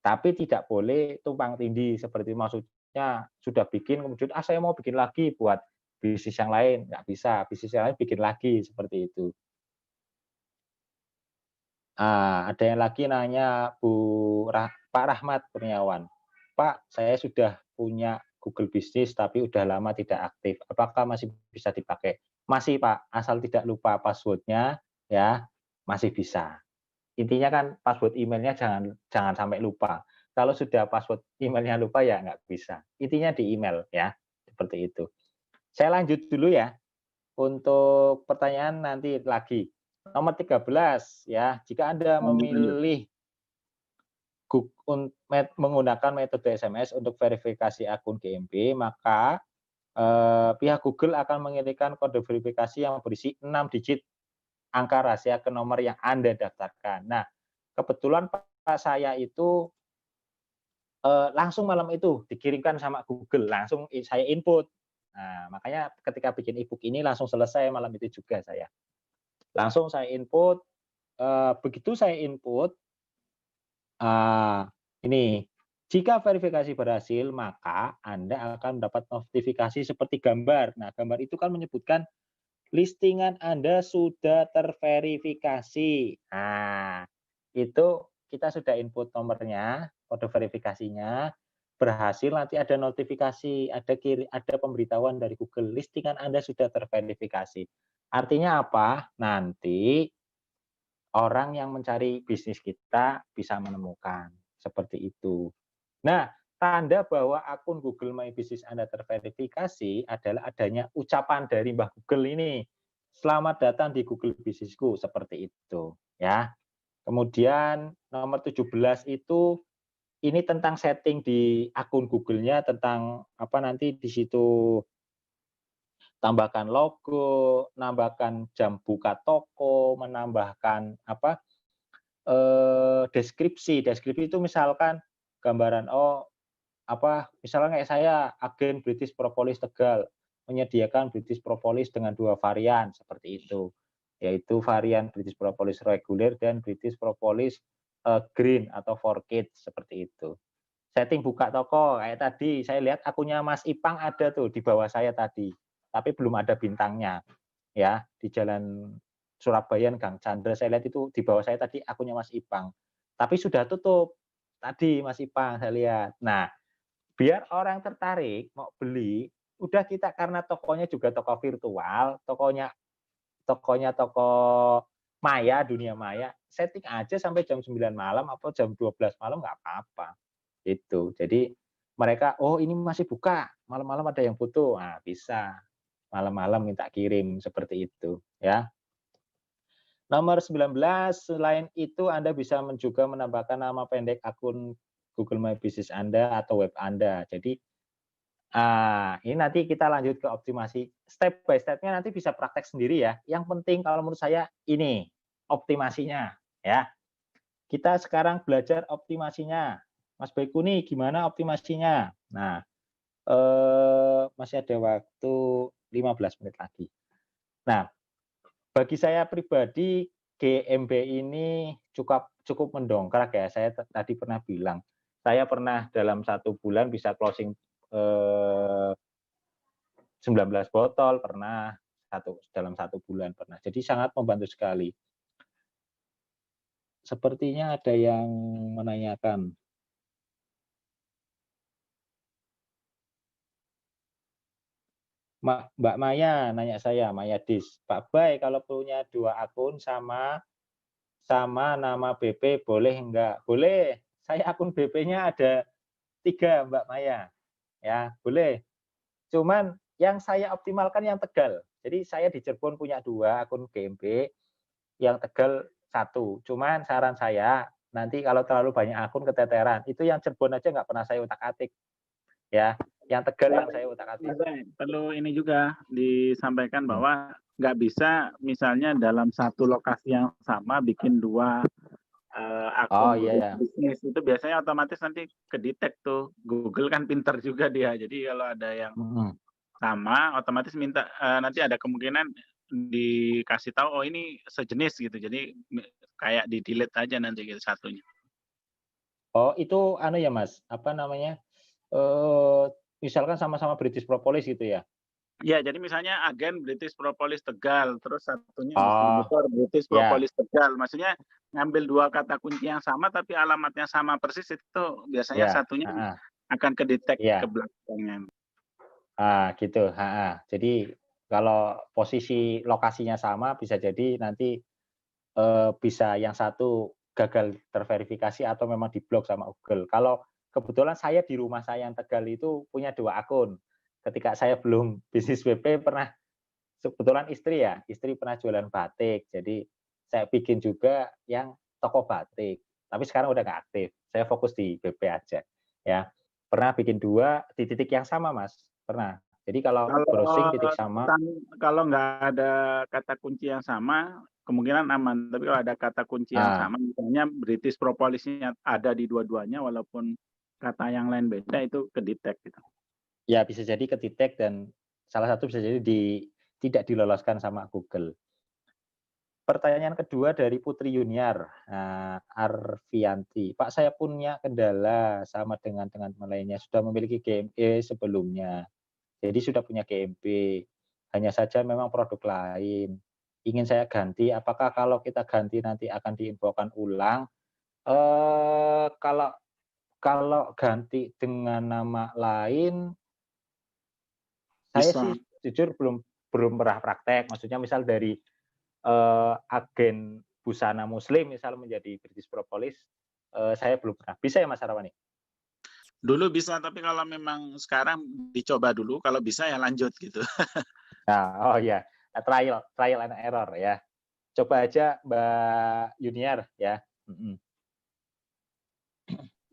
Tapi tidak boleh tumpang tindih seperti maksudnya sudah bikin kemudian saya mau bikin lagi buat bisnis yang lain, nggak bisa. Bisnis yang lain bikin lagi seperti itu. Ada yang lagi nanya Pak Rahmat Kurniawan. Pak, saya sudah punya Google Business tapi udah lama tidak aktif. Apakah masih bisa dipakai? Masih Pak, asal tidak lupa passwordnya ya, masih bisa. Intinya kan password emailnya jangan sampai lupa. Kalau sudah password emailnya lupa ya nggak bisa. Intinya di email ya, seperti itu. Saya lanjut dulu ya. Untuk pertanyaan nanti lagi. Nomor 13 ya, jika Anda Lanjut. memilih menggunakan metode SMS untuk verifikasi akun GMB, maka pihak Google akan mengirimkan kode verifikasi yang berisi 6 digit angka rahasia ke nomor yang Anda daftarkan. Nah, kebetulan Pak saya itu langsung malam itu dikirimkan sama Google, langsung saya input. Nah, makanya ketika bikin e-book ini langsung selesai malam itu juga saya. Langsung saya input, begitu saya input, ini, jika verifikasi berhasil, maka Anda akan mendapat notifikasi seperti gambar. Nah, gambar itu kan menyebutkan listingan Anda sudah terverifikasi. Nah, itu kita sudah input nomornya, kode verifikasinya, berhasil nanti ada notifikasi, ada pemberitahuan dari Google, listingan Anda sudah terverifikasi. Artinya apa? Nanti orang yang mencari bisnis kita bisa menemukan, seperti itu. Nah, tanda bahwa akun Google My Business Anda terverifikasi adalah adanya ucapan dari Mbah Google ini. Selamat datang di Google Bisnisku, seperti itu ya. Kemudian nomor 17 itu ini tentang setting di akun Google-nya tentang apa nanti di situ tambahkan logo, nambahkan jam buka toko, menambahkan apa deskripsi. Deskripsi itu misalkan gambaran apa misalnya kayak saya agen British Propolis Tegal menyediakan British Propolis dengan 2 varian seperti itu. Yaitu varian British Propolis reguler dan British Propolis green atau for kids seperti itu. Setting buka toko kayak tadi saya lihat akunnya Mas Ipang ada tuh di bawah saya tadi, tapi belum ada bintangnya ya di Jalan Surabaya Gang Chandra saya lihat itu di bawah saya tadi akunnya Mas Ipang. Tapi sudah tutup tadi Mas Ipang saya lihat. Nah, biar orang tertarik mau beli, udah kita karena tokonya juga toko virtual, tokonya toko maya, dunia maya, setting aja sampai jam 9 malam atau jam 12 malam nggak apa-apa. Itu. Jadi mereka, oh ini masih buka, malam-malam ada yang butuh, nah bisa. Malam-malam minta kirim seperti itu ya. Nomor 19, selain itu Anda bisa juga menambahkan nama pendek akun Google My Business Anda atau web Anda. Jadi ini nanti kita lanjut ke optimasi. Step by step-nya nanti bisa praktek sendiri ya. Yang penting kalau menurut saya ini optimasinya ya. Kita sekarang belajar optimasinya. Mas Baikuni gimana optimasinya? Nah, masih ada waktu 15 menit lagi. Nah, bagi saya pribadi GMB ini cukup mendongkrak ya. Saya tadi pernah bilang, saya pernah dalam 1 bulan bisa closing 19 botol pernah dalam 1 bulan pernah. Jadi sangat membantu sekali. Sepertinya ada yang menanyakan. Mbak Maya nanya saya, Maya Dis, Pak Bay kalau punya 2 akun sama nama BP boleh enggak? Boleh. Saya akun BP-nya ada 3 Mbak Maya. Ya, boleh. Cuman yang saya optimalkan yang Tegal. Jadi saya di Cirebon punya 2 akun GMB, yang Tegal 1. Cuman saran saya, nanti kalau terlalu banyak akun keteteran. Itu yang Cirebon aja nggak pernah saya utak-atik. Ya, yang Tegal yang saya utak-atik. Perlu ini juga disampaikan bahwa nggak bisa misalnya dalam satu lokasi yang sama bikin 2 akun bisnis. Itu biasanya otomatis nanti kedetek tuh. Google kan pinter juga dia. Jadi kalau ada yang sama, otomatis minta nanti ada kemungkinan dikasih tahu, oh ini sejenis gitu. Jadi kayak di-delete aja nanti gitu satunya. Oh, itu anu ya Mas, apa namanya? Misalkan sama-sama British Propolis gitu ya? Ya, jadi misalnya agen British Propolis Tegal, terus satunya distributor British Propolis Tegal. Maksudnya ngambil 2 kata kunci yang sama tapi alamatnya sama persis itu biasanya satunya akan kedetek ke belakangnya. Gitu. Jadi kalau posisi lokasinya sama bisa jadi nanti bisa yang satu gagal terverifikasi atau memang diblok sama Google. Kalau kebetulan saya di rumah saya yang Tegal itu punya 2 akun. Ketika saya belum bisnis WP pernah, kebetulan istri pernah jualan batik. Jadi saya bikin juga yang toko batik. Tapi sekarang udah nggak aktif. Saya fokus di WP aja. Ya, pernah bikin 2 di titik yang sama, Mas. Pernah. Jadi kalau browsing titik sama. Kalau nggak ada kata kunci yang sama, kemungkinan aman. Tapi kalau ada kata kunci yang sama, misalnya British Propolisnya ada di dua-duanya, walaupun kata yang lain beda, itu kedetek gitu. Ya, bisa jadi kedetek dan salah satu bisa jadi tidak diloloskan sama Google. Pertanyaan kedua dari Putri Yuniar, Arfianti. Pak, saya punya kendala sama dengan teman-teman lainnya, sudah memiliki GMP sebelumnya. Jadi sudah punya GMP, hanya saja memang produk lain. Ingin saya ganti, apakah kalau kita ganti nanti akan diinfokan ulang? Kalau ganti dengan nama lain, saya sih jujur belum pernah praktek. Maksudnya misal dari agen busana muslim misal menjadi British Propolis, saya belum pernah. Bisa ya Mas Arawani? Dulu bisa, tapi kalau memang sekarang dicoba dulu, kalau bisa ya lanjut gitu. Nah, oh ya, trial and error ya. Coba aja Mbak Yuniar ya.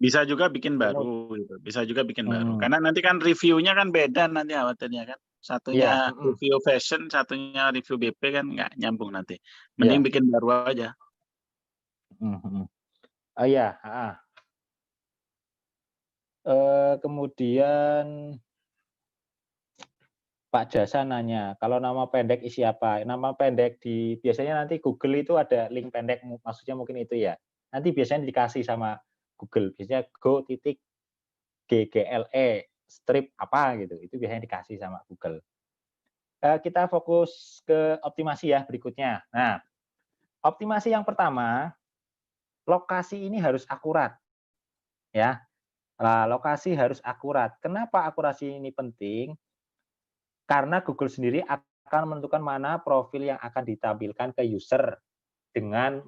Bisa juga bikin baru, gitu. Bisa juga bikin baru. Karena nanti kan reviewnya kan beda nanti khawatirnya kan. Satunya review fashion, satunya review BP kan nggak nyambung nanti. Mending bikin baru aja. Oh ya. Kemudian Pak Jasa nanya, kalau nama pendek isi apa? Nama pendek biasanya nanti Google itu ada link pendek, maksudnya mungkin itu ya. Nanti biasanya dikasih sama Google, biasanya go.ggle strip apa gitu, itu biasanya dikasih sama Google. Kita fokus ke optimasi ya berikutnya. Nah, optimasi yang pertama, lokasi ini harus akurat. Ya, lokasi harus akurat. Kenapa akurasi ini penting? Karena Google sendiri akan menentukan mana profil yang akan ditampilkan ke user dengan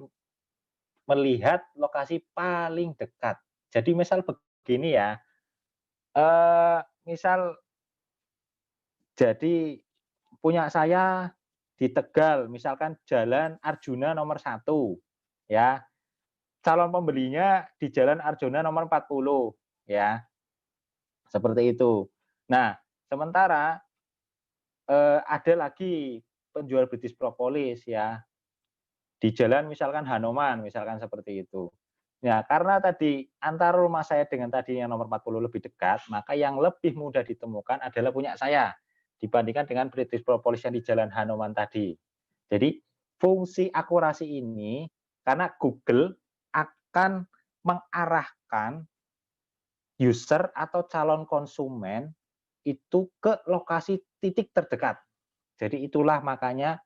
melihat lokasi paling dekat. Jadi misal begini ya, misal jadi punya saya di Tegal, misalkan Jalan Arjuna nomor 1, ya. Calon pembelinya di Jalan Arjuna nomor 40, ya. Seperti itu. Nah, sementara ada lagi penjual British Propolis ya. Di jalan misalkan Hanoman, misalkan seperti itu. Ya, karena tadi antara rumah saya dengan tadi yang nomor 40 lebih dekat, maka yang lebih mudah ditemukan adalah punya saya dibandingkan dengan British Propolis yang di Jalan Hanoman tadi. Jadi fungsi akurasi ini karena Google akan mengarahkan user atau calon konsumen itu ke lokasi titik terdekat. Jadi itulah makanya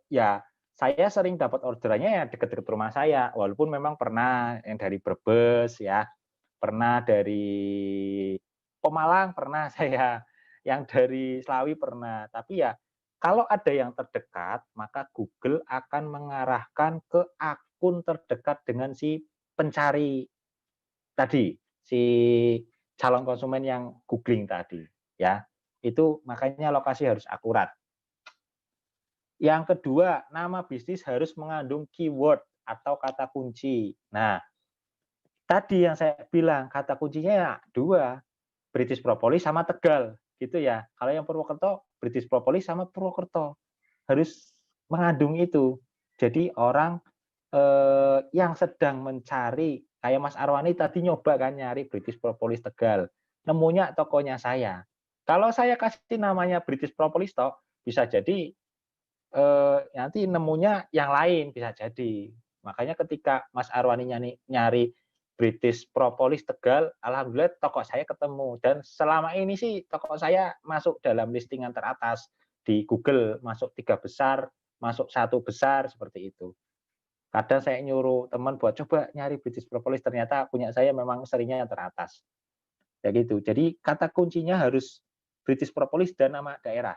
ya saya sering dapat orderannya ya dekat-dekat rumah saya, walaupun memang pernah yang dari Brebes ya, pernah dari Pemalang pernah saya, yang dari Slawi pernah. Tapi ya kalau ada yang terdekat, maka Google akan mengarahkan ke akun terdekat dengan si pencari tadi, si calon konsumen yang googling tadi ya. Itu makanya lokasi harus akurat. Yang kedua, nama bisnis harus mengandung keyword atau kata kunci. Nah, tadi yang saya bilang kata kuncinya ya 2, British Propolis sama Tegal, gitu ya. Kalau yang Purwokerto, British Propolis sama Purwokerto. Harus mengandung itu. Jadi orang yang sedang mencari, kayak Mas Arwani tadi nyoba kan nyari British Propolis Tegal, nemunya tokonya saya. Kalau saya kasih namanya British Propolis toh, bisa jadi nanti nemunya yang lain bisa jadi. Makanya ketika Mas Arwani nyari British Propolis Tegal, alhamdulillah toko saya ketemu. Dan selama ini sih toko saya masuk dalam listingan teratas di Google, masuk 3 besar, masuk 1 besar seperti itu. Kadang saya nyuruh teman buat coba nyari British Propolis, ternyata punya saya memang seringnya yang teratas. Ya gitu. Jadi kata kuncinya harus British Propolis dan nama daerah.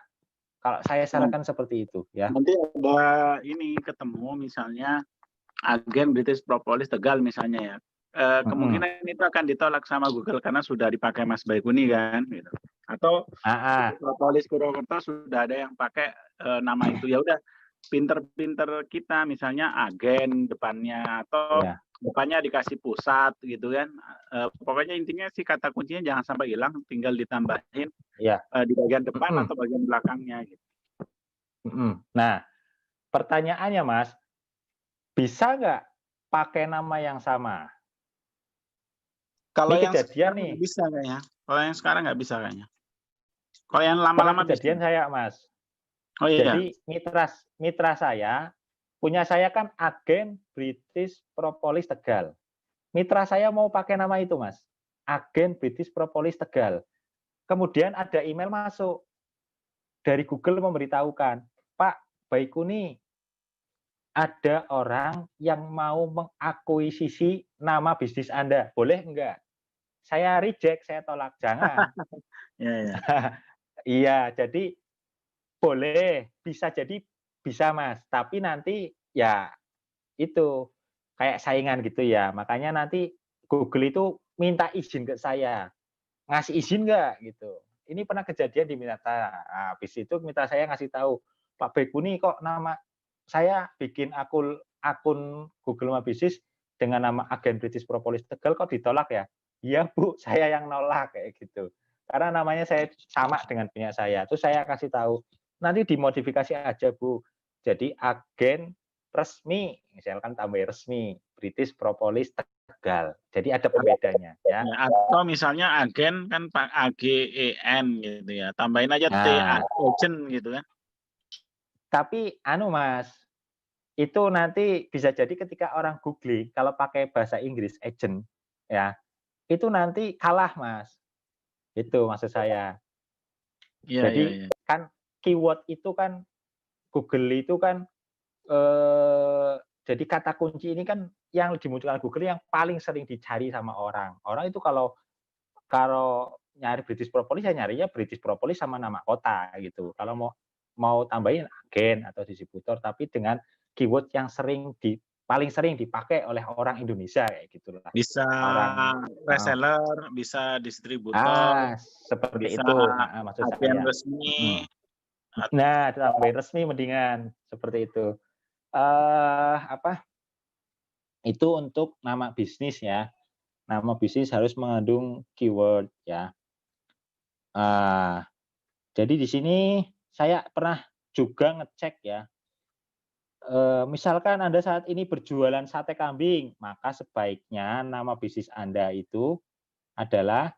Kalau saya sarankan seperti itu ya. Nanti ada ini ketemu misalnya agen British Propolis Tegal misalnya ya. Kemungkinan itu akan ditolak sama Google karena sudah dipakai Mas Baikuni kan gitu. Atau Propolis Purwokerto sudah ada yang pakai nama itu. Ya udah, pinter-pinter kita misalnya agen depannya atau depannya dikasih pusat gitu kan. Pokoknya intinya sih kata kuncinya jangan sampai hilang, tinggal ditambahin di bagian depan atau bagian belakangnya gitu. Nah, pertanyaannya Mas, bisa nggak pakai nama yang sama? Kalau ini yang kejadian nih. Bisa kayaknya. Kalau yang sekarang nggak bisa kayaknya. Kalau yang lama-lama kejadian saya, Mas. Oh iya. Jadi mitra saya, punya saya kan agen British Propolis Tegal. Mitra saya mau pakai nama itu, Mas. Agen British Propolis Tegal. Kemudian ada email masuk dari Google memberitahukan, Pak Baikuni, ada orang yang mau mengakuisisi nama bisnis Anda. Boleh enggak? Saya reject, saya tolak. Jangan. Iya, jadi boleh, bisa jadi bisa Mas. Tapi nanti ya itu kayak saingan gitu ya. Makanya nanti Google itu minta izin ke saya. Ngasih izin nggak gitu. Ini pernah kejadian di mitra. Nah, habis itu mitra saya ngasih tahu, Pak Baikuni kok nama saya bikin akun Google My Business dengan nama agen British Propolis Tegal kok ditolak ya? Iya Bu, saya yang nolak kayak gitu. Karena namanya saya sama dengan punya saya. Terus saya kasih tahu, nanti dimodifikasi aja Bu. Jadi agen resmi, misalkan tambah resmi, British Propolis Tegal. Jadi ada pembedanya ya. Atau misalnya agen kan Pak AGEN gitu ya. Tambahin aja TA agent gitu kan. Tapi Mas, itu nanti bisa jadi ketika orang googling kalau pakai bahasa Inggris agent ya, itu nanti kalah Mas. Itu maksud saya. Jadi kan keyword itu kan Google itu kan jadi kata kunci ini kan yang dimunculkan Google yang paling sering dicari sama orang. Orang itu kalau nyari British Propolis ya nyarinya British Propolis sama nama kota gitu. Kalau mau tambahin agen atau distributor tapi dengan keyword yang paling sering dipakai oleh orang Indonesia kayak gitulah. Bisa reseller, bisa distributor, seperti bisa itu. Maksud agen saya. resmi. Nah, tambahin resmi mendingan seperti itu. Itu untuk nama bisnis ya. Nama bisnis harus mengandung keyword ya. Jadi di sini saya pernah juga ngecek ya. Misalkan Anda saat ini berjualan sate kambing, maka sebaiknya nama bisnis Anda itu adalah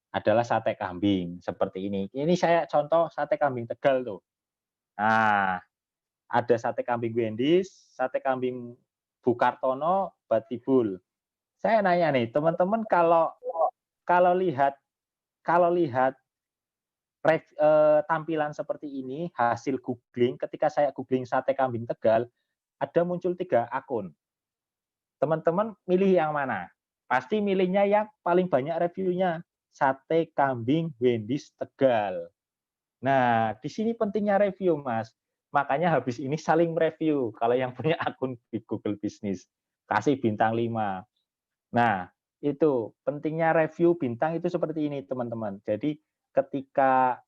adalah sate kambing seperti ini. Ini saya contoh sate kambing Tegal tuh. Nah, ada sate kambing Wendy's, sate kambing Bukartono, Batibul. Saya nanya nih, teman-teman kalau lihat tampilan seperti ini, hasil googling, ketika saya googling sate kambing Tegal, ada muncul 3 akun. Teman-teman milih yang mana? Pasti milihnya yang paling banyak reviewnya, sate kambing Wendy's Tegal. Nah, di sini pentingnya review, Mas. Makanya habis ini saling review kalau yang punya akun di Google Business. Kasih bintang 5. Nah, itu pentingnya review bintang itu seperti ini, teman-teman. Jadi ketika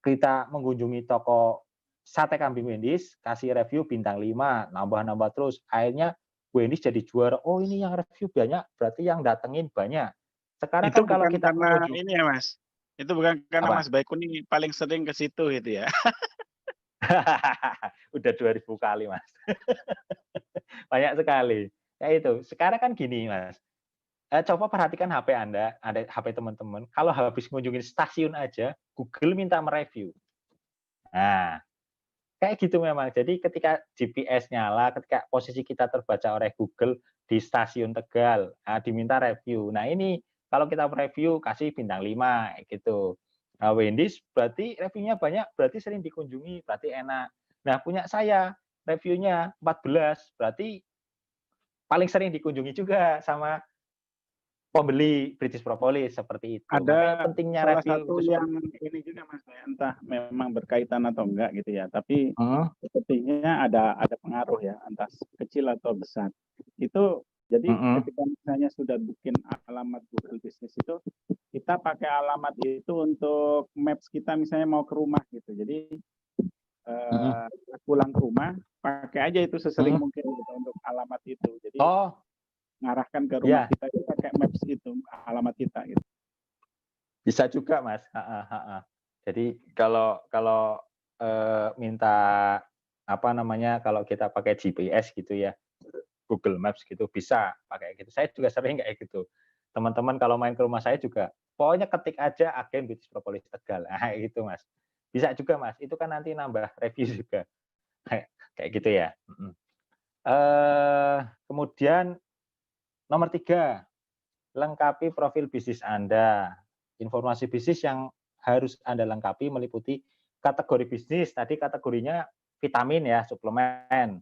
kita mengunjungi toko sate kambing Wendy's, kasih review bintang 5, nambah-nambah terus. Akhirnya Wendy's jadi juara. Oh, ini yang review banyak, berarti yang datengin banyak. Sekarang itu kan kalau kita karena ini ya Mas. Itu bukan karena Mas Baikuni paling sering ke situ gitu ya. Udah 2000 kali, Mas. Banyak sekali. Ya itu. Sekarang kan gini, Mas. Coba perhatikan HP Anda, ada HP teman-teman. Kalau habis mengunjungi stasiun aja, Google minta mereview. Nah, kayak gitu memang. Jadi ketika GPS nyala, ketika posisi kita terbaca oleh Google di stasiun Tegal, diminta review. Nah ini kalau kita mereview kasih bintang 5 gitu. Nah, Wendy's berarti reviewnya banyak, berarti sering dikunjungi, berarti enak. Nah punya saya reviewnya 14, berarti paling sering dikunjungi juga sama pembeli British Propolis seperti itu. Makanya Ada pentingnya salah review satu itu yang ini juga Mas, entah memang berkaitan atau enggak gitu ya, tapi sepertinya ada pengaruh ya, entah kecil atau besar. Itu jadi ketika misalnya sudah bikin alamat Google Business itu, kita pakai alamat itu untuk maps kita misalnya mau ke rumah gitu. Jadi pulang ke rumah, pakai aja itu sesering mungkin gitu untuk alamat itu. Jadi ngarahkan ke rumah kita itu pakai maps itu, alamat kita gitu. Bisa juga Mas. Jadi kalau minta apa namanya, kalau kita pakai GPS gitu ya, Google Maps gitu, bisa pakai gitu. Saya juga sering kayak gitu. Teman-teman kalau main ke rumah saya juga, pokoknya ketik aja agen British Propolis Tegal. Nah, gitu Mas. Bisa juga Mas. Itu kan nanti nambah review juga. Kayak gitu ya. Kemudian nomor 3, lengkapi profil bisnis Anda. Informasi bisnis yang harus Anda lengkapi meliputi kategori bisnis. Tadi kategorinya vitamin ya, suplemen.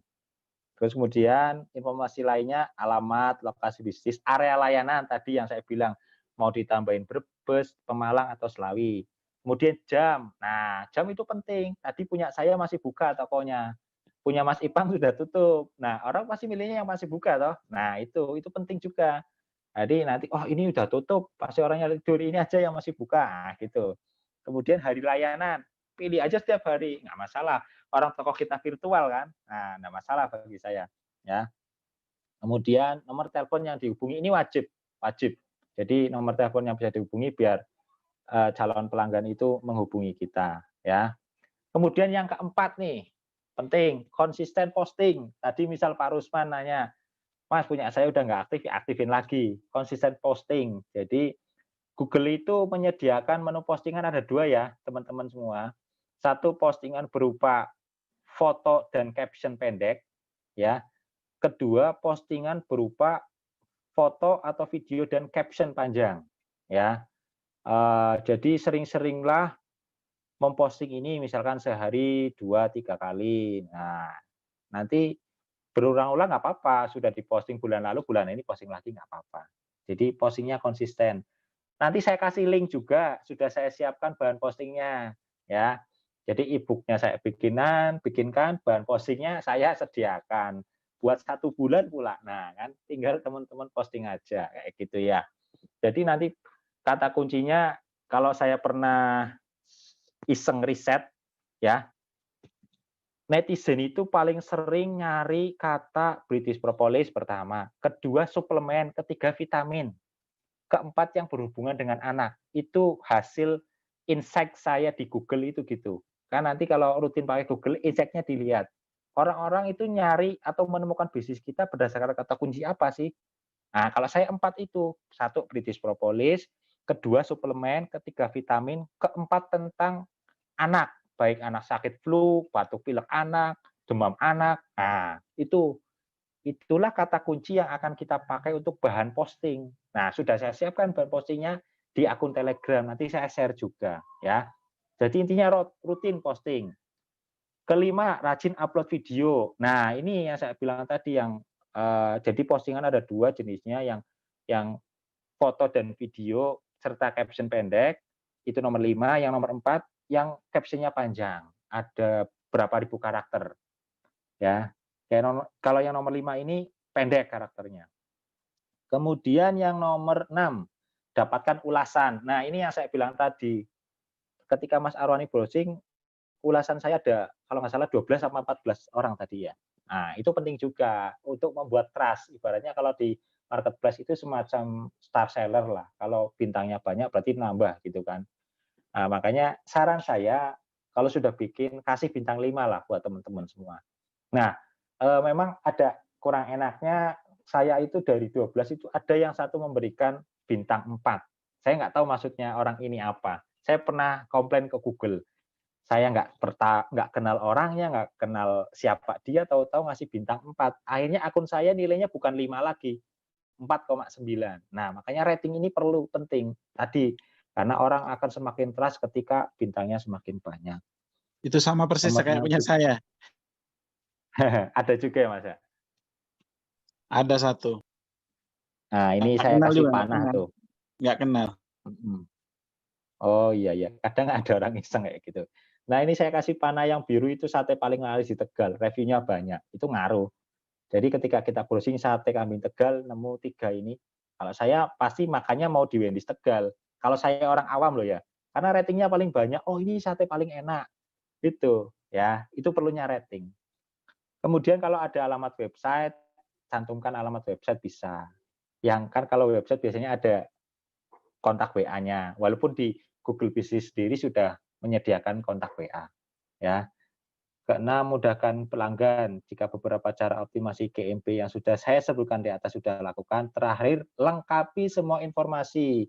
Terus kemudian informasi lainnya alamat, lokasi bisnis, area layanan tadi yang saya bilang mau ditambahin Brebes, Pemalang atau Selawi. Kemudian jam. Nah, jam itu penting. Tadi punya saya masih buka tokonya. Punya Mas Ipang sudah tutup. Nah, orang pasti milihnya yang masih buka toh. Nah, itu penting juga. Jadi nanti ini udah tutup, pasti orangnya tidur, ini aja yang masih buka, nah, gitu. Kemudian hari layanan, pilih aja setiap hari, nggak masalah. Orang toko kita virtual kan, nah nggak masalah bagi saya. Ya. Kemudian nomor telepon yang dihubungi ini wajib. Jadi nomor telepon yang bisa dihubungi biar calon pelanggan itu menghubungi kita. Ya. Kemudian yang keempat nih, penting, konsisten posting. Tadi misal Pak Rusman nanya, Mas, punya saya udah nggak aktif, aktifin lagi. Konsisten posting. Jadi Google itu menyediakan menu postingan ada 2 ya, teman-teman semua. Satu postingan berupa foto dan caption pendek, ya. Kedua postingan berupa foto atau video dan caption panjang, ya. Jadi sering-seringlah memposting ini misalkan sehari 2-3 kali. Nah, nanti berulang-ulang nggak apa-apa, sudah diposting bulan lalu, bulan ini posting lagi nggak apa-apa. Jadi postingnya konsisten. Nanti saya kasih link juga, sudah saya siapkan bahan postingnya, ya. Jadi e-book-nya saya bikinkan, bahan postingnya saya sediakan. Buat 1 bulan pula. Nah, kan tinggal teman-teman posting aja, kayak gitu ya. Jadi nanti kata kuncinya, kalau saya pernah iseng riset, ya, netizen itu paling sering nyari kata British Propolis pertama, kedua suplemen, ketiga vitamin, keempat yang berhubungan dengan anak. Itu hasil insight saya di Google itu gitu. Kan nanti kalau rutin pakai Google, insight-nya dilihat. Orang-orang itu nyari atau menemukan bisnis kita berdasarkan kata kunci apa sih? Nah, kalau saya 4 itu, 1 British Propolis, kedua suplemen, ketiga vitamin, keempat tentang anak, baik anak sakit flu, batuk pilek anak, demam anak. Nah, itulah kata kunci yang akan kita pakai untuk bahan posting. Nah, sudah saya siapkan bahan postingnya di akun Telegram. Nanti saya share juga, ya. Jadi intinya rutin posting. Kelima, rajin upload video. Nah, ini yang saya bilang tadi yang jadi postingan ada 2 jenisnya, yang foto dan video serta caption pendek. Itu nomor 5, yang nomor 4 yang captionnya panjang, ada berapa ribu karakter, ya. Kalau yang nomor 5 ini pendek karakternya. Kemudian yang nomor 6, dapatkan ulasan. Nah, ini yang saya bilang tadi. Ketika Mas Arwani browsing, ulasan saya ada kalau nggak salah 12 sama 14 orang tadi ya. Nah, itu penting juga untuk membuat trust. Ibaratnya kalau di marketplace itu semacam star seller lah. Kalau bintangnya banyak berarti nambah gitu kan. Nah, makanya saran saya kalau sudah bikin kasih bintang 5 lah buat teman-teman semua. Nah, memang ada kurang enaknya, saya itu dari 12 itu ada yang satu memberikan bintang 4. Saya nggak tahu maksudnya orang ini apa. Saya pernah komplain ke Google. Saya nggak kenal orangnya, nggak kenal siapa dia, tahu-tahu ngasih bintang 4. Akhirnya akun saya nilainya bukan 5 lagi, 4,9. Nah, makanya rating ini penting. Tadi karena orang akan semakin trust ketika bintangnya semakin banyak. Itu sama persis kayak punya saya. Ada juga ya Mas ya? Ada 1. Nah, ini Nggak saya kenal kasih juga, nggak panah kenal. tuh. Nggak kenal. Oh iya ya, kadang ada orang iseng kayak gitu. Nah, ini saya kasih panah yang biru itu sate paling laris di Tegal, reviewnya banyak. Itu ngaruh. Jadi ketika kita browsing sate kambing Tegal, nemu 3 ini. Kalau saya pasti makannya mau di Wendy's Tegal. Kalau saya orang awam loh ya, karena ratingnya paling banyak. Oh ini sate paling enak, gitu ya. Itu perlunya rating. Kemudian kalau ada alamat website, cantumkan alamat website bisa. Yang kan kalau website biasanya ada kontak WA-nya. Walaupun di Google Business sendiri sudah menyediakan kontak WA. Ya. Keenam, mudahkan pelanggan. Jika beberapa cara optimasi GMP yang sudah saya sebutkan di atas sudah lakukan. Terakhir, lengkapi semua informasi.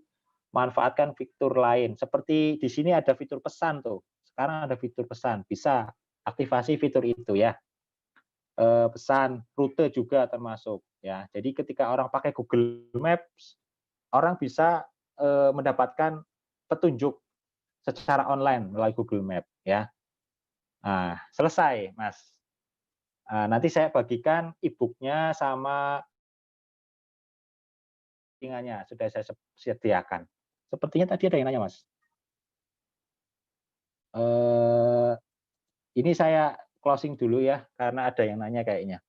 Manfaatkan fitur lain. Seperti di sini ada fitur pesan tuh. Sekarang ada fitur pesan. Bisa aktivasi fitur itu ya. Pesan, rute juga termasuk. Ya. Jadi ketika orang pakai Google Maps, orang bisa mendapatkan petunjuk secara online melalui Google Maps. Ya. Nah, selesai, Mas. Nanti saya bagikan e-book-nya sama postingannya sudah saya sediakan. Sepertinya tadi ada yang nanya, Mas. Ini saya closing dulu ya, karena ada yang nanya kayaknya.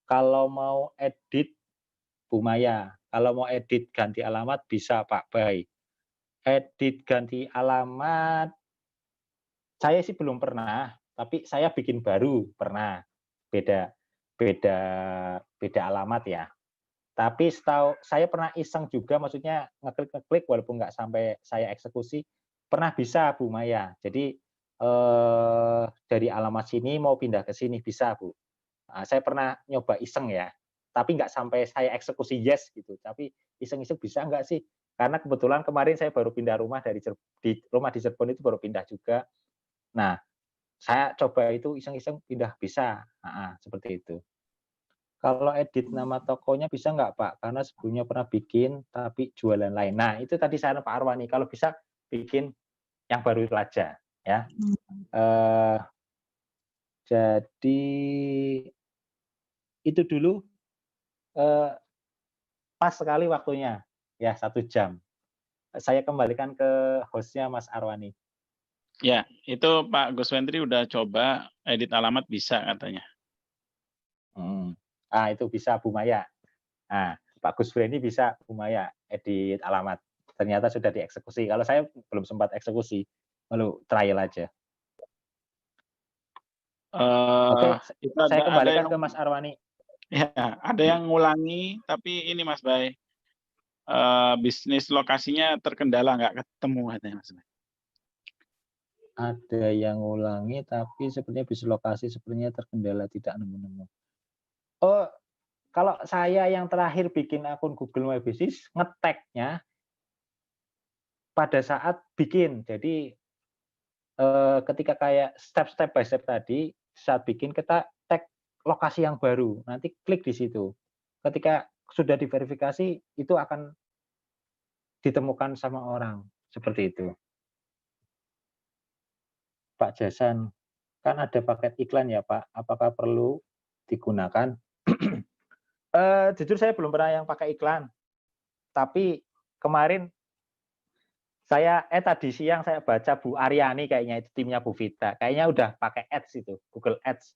Kalau mau edit, Bu Maya, kalau mau edit ganti alamat bisa Pak Bay. Edit ganti alamat, saya sih belum pernah, tapi saya bikin baru pernah. Beda beda beda alamat ya. Tapi setahu saya pernah iseng juga, maksudnya ngeklik walaupun nggak sampai saya eksekusi, pernah bisa Bu Maya. Jadi dari alamat sini mau pindah ke sini bisa Bu. Nah, saya pernah nyoba iseng ya, tapi nggak sampai saya eksekusi yes gitu. Tapi iseng-iseng bisa nggak sih? Karena kebetulan kemarin saya baru pindah rumah di rumah di Cirebon itu baru pindah juga. Nah, saya coba itu iseng-iseng pindah bisa, seperti itu. Kalau edit nama tokonya bisa nggak Pak? Karena sebelumnya pernah bikin, tapi jualan lain. Nah, itu tadi saran Pak Arwani, kalau bisa bikin yang baru itu aja. Ya. Jadi itu dulu pas sekali waktunya, ya 1 jam. Saya kembalikan ke hostnya Mas Arwani. Ya, itu Pak Guswentri udah coba edit alamat bisa katanya. Itu bisa Bu Maya. Nah, Pak Guswentri bisa Bu Maya edit alamat. Ternyata sudah dieksekusi. Kalau saya belum sempat eksekusi, lalu trial aja. Oke, Itu saya ada kembalikan yang, ke Mas Arwani. ya, ada yang ngulangi, tapi ini Mas Bay, bisnis lokasinya terkendala, nggak ketemu katanya Mas Bay. Ada yang ngulangi, tapi sepertinya bisnis lokasi sepertinya terkendala, tidak nemu-nemu. Oh, kalau saya yang terakhir bikin akun Google My Business, ngeteknya pada saat bikin. Jadi ketika kayak step by step tadi, saat bikin kita tag lokasi yang baru, nanti klik di situ. Ketika sudah diverifikasi, itu akan ditemukan sama orang, seperti itu. Pak Jasan, kan ada paket iklan ya Pak, apakah perlu digunakan? Jujur saya belum pernah yang pakai iklan, tapi kemarin tadi siang saya baca Bu Aryani, kayaknya itu timnya Bu Vita, kayaknya udah pakai ads itu, Google Ads.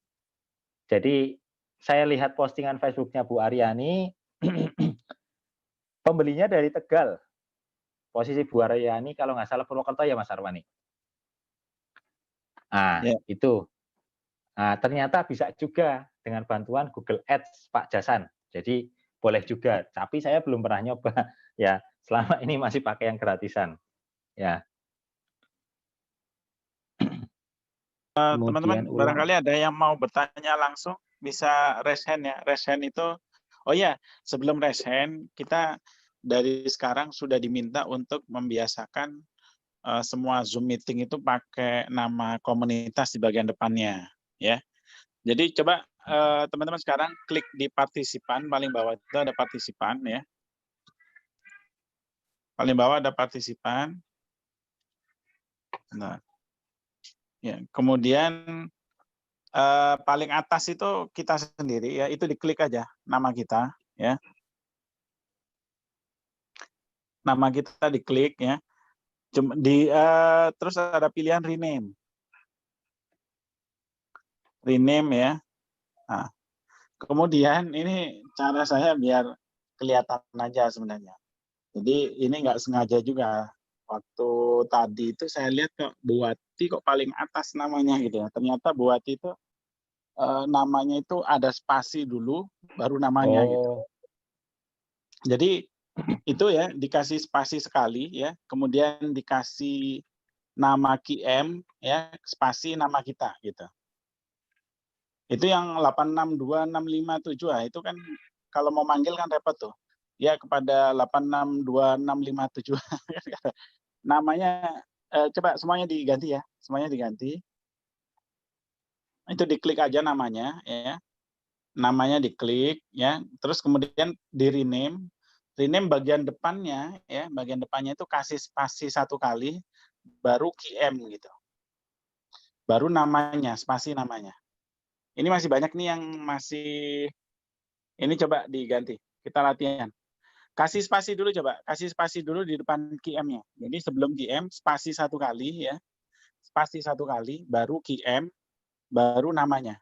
Jadi saya lihat postingan Facebook-nya Bu Aryani, pembelinya dari Tegal. Posisi Bu Aryani kalau nggak salah Purwokerto ya Mas Arwani. Ya. Itu. Nah, ternyata bisa juga dengan bantuan Google Ads Pak Jasan. Jadi boleh juga, tapi saya belum pernah nyoba ya. Selama ini masih pakai yang gratisan. Ya. Teman-teman, barangkali ada yang mau bertanya langsung, bisa raise hand ya. Raise hand itu, oh ya, sebelum raise hand, kita dari sekarang sudah diminta untuk membiasakan semua Zoom meeting itu pakai nama komunitas di bagian depannya, ya. Jadi coba teman-teman sekarang klik di partisipan, paling bawah itu ada partisipan ya. Paling bawah ada partisipan. Nah, ya, kemudian paling atas itu kita sendiri ya, itu diklik aja nama kita ya. Nama kita diklik ya. Cuma terus ada pilihan rename. Rename ya. Nah, kemudian ini cara saya biar kelihatan aja sebenarnya. Jadi ini nggak sengaja juga. Waktu tadi itu saya lihat kok Buati kok paling atas namanya gitu ya. Ternyata Buati itu namanya itu ada spasi dulu, baru namanya gitu. Jadi itu ya dikasih spasi sekali ya, kemudian dikasih nama QM ya, spasi nama kita gitu. Itu yang 862657 ah, itu kan kalau mau manggil kan repot tuh. Ya kepada 862657 namanya coba semuanya diganti ya, semuanya diganti. Itu diklik aja namanya ya. Namanya diklik ya, terus kemudian di rename. Rename bagian depannya ya, bagian depannya itu kasih spasi 1 kali baru QM gitu. Baru namanya, spasi namanya. Ini masih banyak nih yang masih ini coba diganti. Kita latihan. Kasih spasi dulu coba, kasih spasi dulu di depan QM-nya. Jadi sebelum QM spasi 1 kali ya. Spasi 1 kali baru QM baru namanya.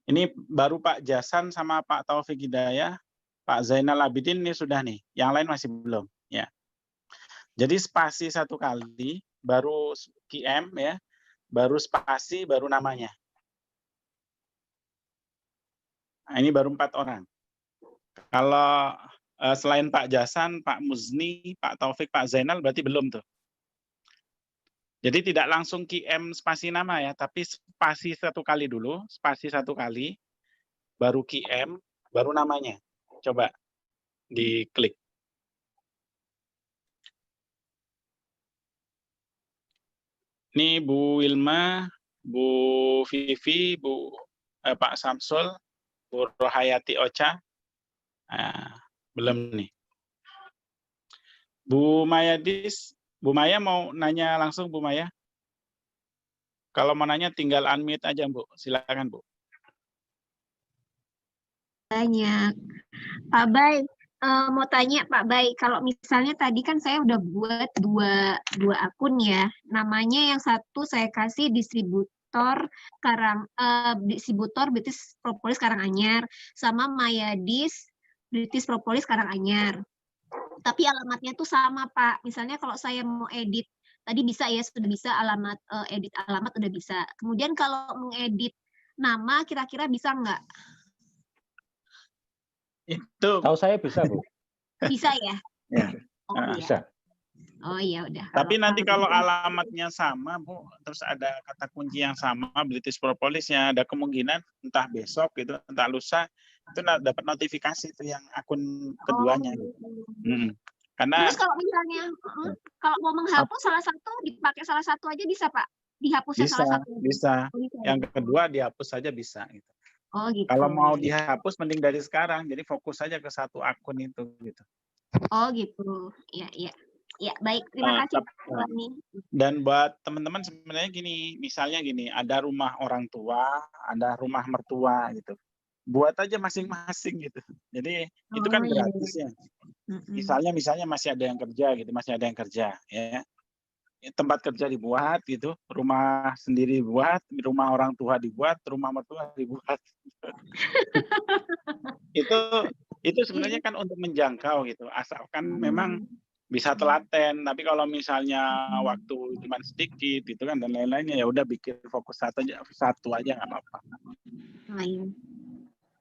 Ini baru Pak Jasan sama Pak Taufik Hidayah, Pak Zainal Abidin ini sudah nih, yang lain masih belum. Ya. Jadi spasi 1 kali, baru QM ya, baru spasi, baru namanya. Nah, ini baru 4 orang. Kalau selain Pak Jasan, Pak Muzni, Pak Taufik, Pak Zainal berarti belum tuh. Jadi tidak langsung QM spasi nama ya, tapi spasi 1 kali dulu, spasi 1 kali, baru QM, baru namanya. Coba diklik. Ini Bu Wilma, Bu Vivi, Pak Samsul, Bu Rohayati Ocha. Nah, belum nih. Bu Mayadis, Bu Maya mau nanya langsung Bu Maya? Kalau mau nanya tinggal unmute aja Bu, silakan Bu. Banyak. Pak Bay, mau tanya Pak Bay, kalau misalnya tadi kan saya udah buat dua akun ya, namanya yang satu saya kasih distributor British Propolis Karanganyar, sama Mayadis British Propolis Karanganyar. Tapi alamatnya tuh sama Pak. Misalnya kalau saya mau edit, tadi bisa ya, sudah bisa alamat edit alamat udah bisa. Kemudian kalau mengedit nama, kira-kira bisa nggak? Itu Tahu saya bisa, Bu. Bisa ya? Ya. Oh, iya. Bisa. Oh iya udah. Tapi nanti kalau alamatnya sama, Bu, terus ada kata kunci yang sama, British Propolisnya, ada kemungkinan entah besok gitu, entah lusa, itu dapat notifikasi itu yang akun keduanya. Karena terus kalau misalnya kalau mau menghapus salah satu, dipakai salah satu aja bisa Pak? Dihapusnya bisa, salah satu. bisa. Bisa. Yang kedua dihapus saja bisa. Gitu. Oh gitu. Kalau mau dihapus mending dari sekarang, jadi fokus saja ke satu akun itu. Gitu. Oh gitu, iya iya. Ya baik, terima kasih Pak Wani. Dan buat teman-teman sebenarnya gini, misalnya gini, ada rumah orang tua, ada rumah mertua gitu. Buat aja masing-masing gitu. Jadi itu kan gratis ya. Misalnya masih ada yang kerja gitu, masih ada yang kerja ya. Tempat kerja dibuat gitu, rumah sendiri dibuat, rumah orang tua dibuat, rumah mertua dibuat. itu sebenarnya kan untuk menjangkau gitu, asalkan memang bisa telaten. Tapi kalau misalnya waktu cuma sedikit gitu kan dan lain-lainnya, ya udah bikin fokus satu aja nggak apa-apa. Oh, iya.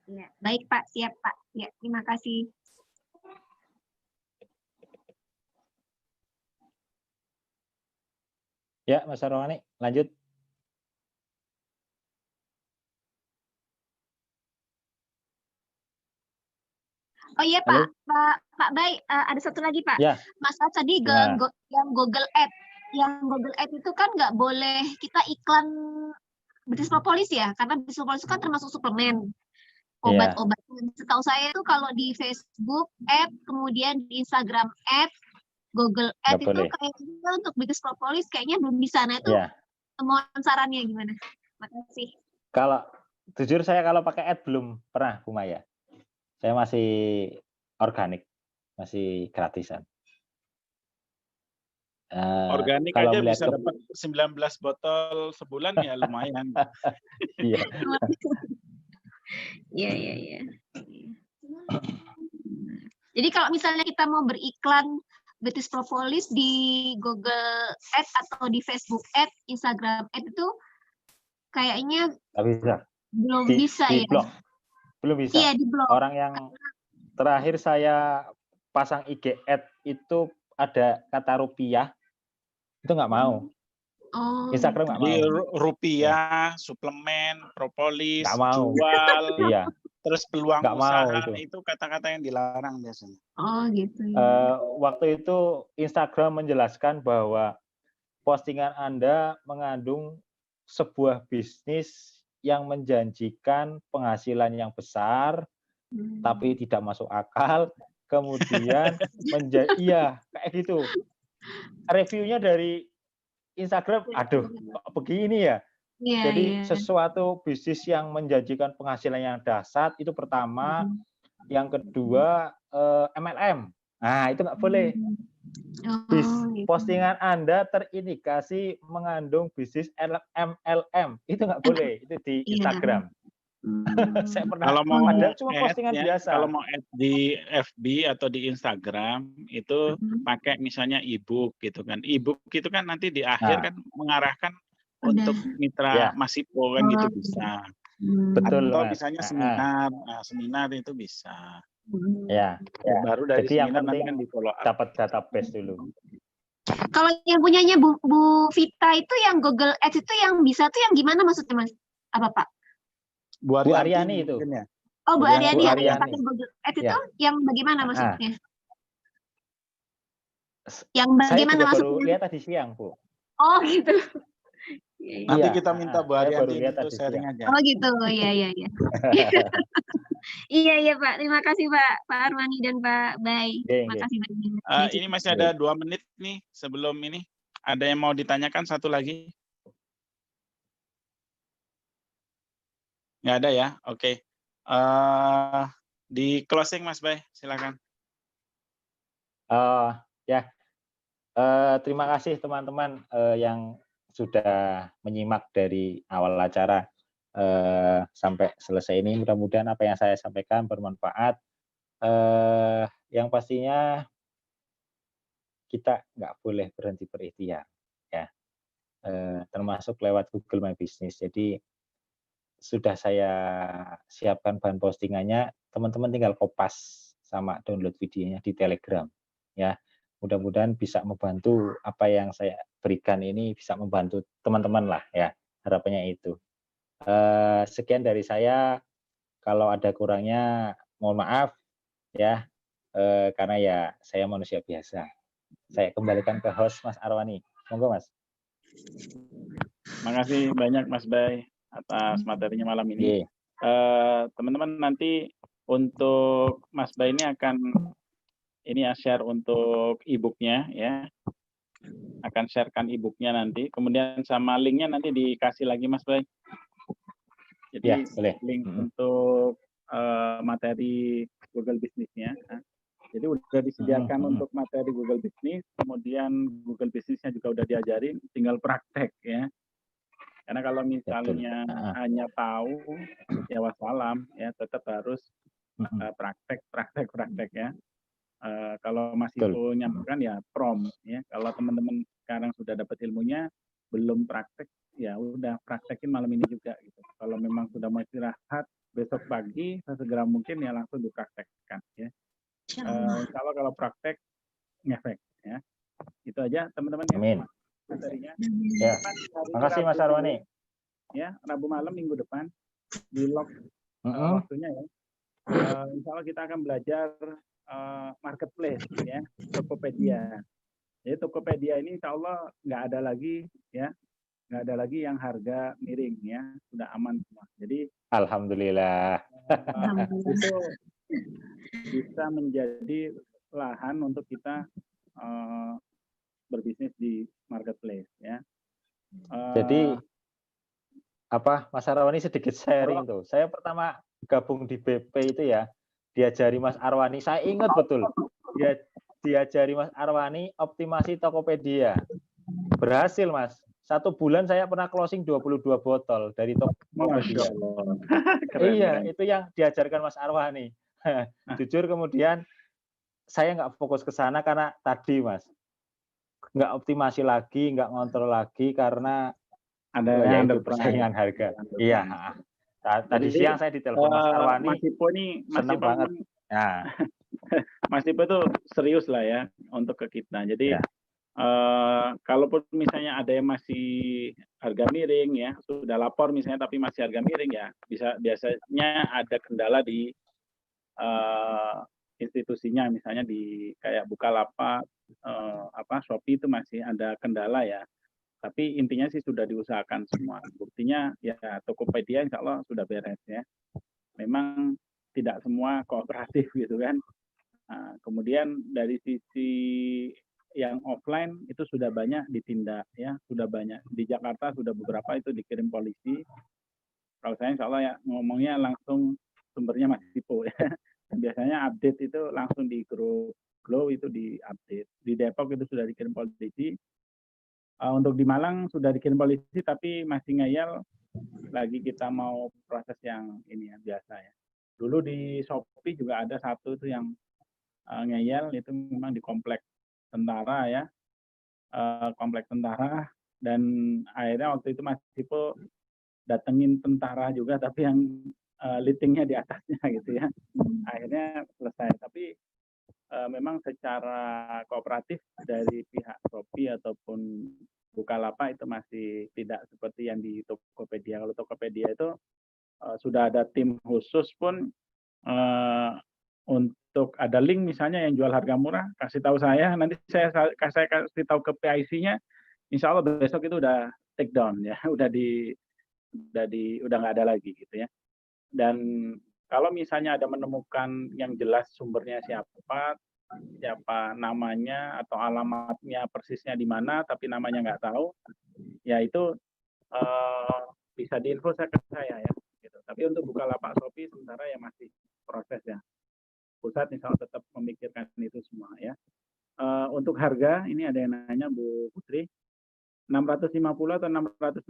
Ya, baik Pak, siap Pak. Ya, terima kasih. Ya, Mas Rohani, lanjut. Oh iya Pak, Pak Bay, ada satu lagi Pak. Ya. Mas tadi yang Google Ads, itu kan nggak boleh kita iklan British Propolis ya, karena British Propolis itu kan termasuk suplemen obat-obat. Setahu saya itu kalau di Facebook Ads, kemudian di Instagram Ads, Google Ads itu kayaknya untuk British Propolis kayaknya belum bisa. Nah itu Mohon sarannya gimana? Makasih. Kalau jujur saya kalau pakai ad belum pernah Bu Maya. Saya masih organik, masih gratisan. Organik Kalau aja melihat bisa dapat 19 botol sebulan ya lumayan. iya. Iya. Jadi kalau misalnya kita mau beriklan British Propolis di Google Ads atau di Facebook Ads, Instagram Ads itu kayaknya Nggak bisa. belum Di bisa ya. blog. Belum bisa. Iya, di blog. Orang yang terakhir saya pasang IG ad itu ada kata rupiah, itu nggak mau. Oh, Instagram nggak Jadi mau. rupiah, suplemen, propolis, Nggak mau. jual, Iya. terus peluang Nggak mau usaha itu. itu kata-kata yang dilarang biasanya. Oh gitu ya. Waktu itu Instagram menjelaskan bahwa postingan Anda mengandung sebuah bisnis yang menjanjikan penghasilan yang besar, tapi tidak masuk akal. Kemudian iya kayak gitu. Reviewnya dari Instagram, aduh kok begini ya. Iya, Jadi iya. sesuatu bisnis yang menjanjikan penghasilan yang dahsyat itu pertama, yang kedua MLM. Nah itu nggak boleh. Gitu. Postingan Anda terindikasi mengandung bisnis MLM, itu nggak boleh. Itu di Instagram. Saya pernah. Kalau mau Padahal cuma add postingan ya, biasa. kalau mau add di FB atau di Instagram itu pakai misalnya e-book gitu kan. E-book itu kan nanti di akhir kan mengarahkan untuk mitra Masipo kan gitu bisa. Betul, atau Mas. misalnya seminar, seminar itu bisa. Ya. Baru dari Jadi yang seminar nanti penting kan di follow up. dapat database dulu. Kalau yang punyanya Bu Vita itu yang Google Ads itu yang bisa tuh yang gimana maksudnya Mas? Apa Pak? Bu Aryani itu. Ya. Oh Bu Aryani yang Aryani. pakai Google Ads itu yang bagaimana maksudnya? Yang Saya bagaimana juga maksudnya? baru lihat tadi siang, Bu. Oh gitu. Nanti kita minta Bu Arianti untuk sharing aja. Oh gitu, iya. Iya Pak, terima kasih Pak Armani dan Pak Bay. Terima kasih banyak. Ini masih ada 2 menit nih sebelum ini. Ada yang mau ditanyakan satu lagi? Nggak ada ya? Oke. Di closing Mas Bay, silakan. Terima kasih teman-teman yang sudah menyimak dari awal acara sampai selesai ini. Mudah-mudahan apa yang saya sampaikan bermanfaat. Yang pastinya kita nggak boleh berhenti berikhtiar, ya. Termasuk lewat Google My Business. Jadi sudah saya siapkan bahan postingannya, teman-teman tinggal kopas sama download videonya di Telegram, ya. Mudah-mudahan bisa membantu apa yang saya berikan ini bisa membantu teman-teman lah ya, harapannya itu. Sekian dari saya, kalau ada kurangnya mohon maaf ya, karena ya saya manusia biasa. Saya kembalikan ke host Mas Arwani, monggo Mas. Makasih banyak Mas Bay atas materinya malam ini. Teman-teman nanti untuk Mas Bay ini akan share untuk e-booknya ya, akan sharekan e-booknya nanti, kemudian sama linknya nanti dikasih lagi Mas Bay. Jadi link untuk materi Google Business-nya. Jadi udah disediakan untuk materi Google Business, kemudian Google Business-nya juga udah diajarin, tinggal praktek ya. Karena kalau misalnya hanya tahu, ya wassalam ya, tetap harus praktek ya. Kalau masih menyampaikan ya prom ya. Kalau teman-teman sekarang sudah dapat ilmunya, belum praktek, ya udah praktekin malam ini juga gitu. Kalau memang sudah mau istirahat, besok pagi sesegera mungkin ya langsung dipraktekkan ya. Insya Allah kalau praktek ngefek ya. Itu aja teman-teman ya. Amin. Materinya. Ya. Makasih Mas Arwani. Ya, Rabu malam minggu depan di log waktunya ya. Insya Allah kita akan belajar marketplace ya, Tokopedia. Jadi Tokopedia ini insya Allah nggak ada lagi ya, nggak ada lagi yang harga miring ya, sudah aman semua. Jadi alhamdulillah itu bisa menjadi lahan untuk kita berbisnis di marketplace ya. Jadi apa Mas Arwani sedikit sharing tuh. Saya pertama gabung di BP itu ya, diajari Mas Arwani. Saya ingat betul. Dia diajari Mas Arwani optimasi Tokopedia. Berhasil, Mas. 1 bulan saya pernah closing 22 botol dari Tokopedia. Iya, itu yang diajarkan Mas Arwani. Jujur kemudian saya nggak fokus ke sana karena tadi, Mas, nggak optimasi lagi, nggak ngontrol lagi karena ada ya yang itu persaingan harga. Iya. Tadi siang saya ditelepon Mas Arwani. Mas Ipo ini, seneng banget. Nah. Mas Ipo itu serius lah ya untuk ke kita. Jadi ya. Kalaupun misalnya ada yang masih harga miring ya, sudah lapor misalnya tapi masih harga miring ya, biasanya ada kendala di institusinya, misalnya di kayak Bukalapak, Shopee itu masih ada kendala ya. Tapi intinya sih sudah diusahakan semua. Buktinya ya Tokopedia insya Allah sudah beres ya. Memang tidak semua kooperatif gitu kan. Nah, kemudian dari sisi yang offline itu sudah banyak ditindak ya, sudah banyak. Di Jakarta sudah beberapa itu dikirim polisi. Kalau saya insya Allah ya ngomongnya langsung sumbernya Mas Ipo ya. Biasanya update itu langsung di grup Glow itu di-update. Di Depok itu sudah dikirim polisi. Untuk di Malang sudah dikirim polisi tapi masih ngeyel lagi kita mau proses yang ini ya biasa ya. Dulu di Shopee juga ada satu itu yang ngeyel, itu memang di komplek tentara ya, komplek tentara, dan akhirnya waktu itu Mas Ipo datengin tentara juga tapi yang litingnya di atasnya gitu ya. Akhirnya selesai. Tapi memang secara kooperatif dari pihak Shopee ataupun Bukalapak itu masih tidak seperti yang di Tokopedia. Kalau Tokopedia itu sudah ada tim khusus pun untuk ada link misalnya yang jual harga murah, kasih tahu saya, nanti saya kasih tahu ke PIC-nya, insya Allah besok itu udah take down ya, udah nggak ada lagi gitu ya. Dan kalau misalnya ada menemukan yang jelas sumbernya siapa namanya atau alamatnya persisnya di mana, tapi namanya nggak tahu, ya itu bisa diinfo ke saya ya. Gitu. Tapi untuk Bukalapak Shopee sementara ya masih proses ya. Pusat insya Allah tetap memikirkan itu semua ya. Untuk harga ini ada yang nanya Bu Putri, 650 atau 660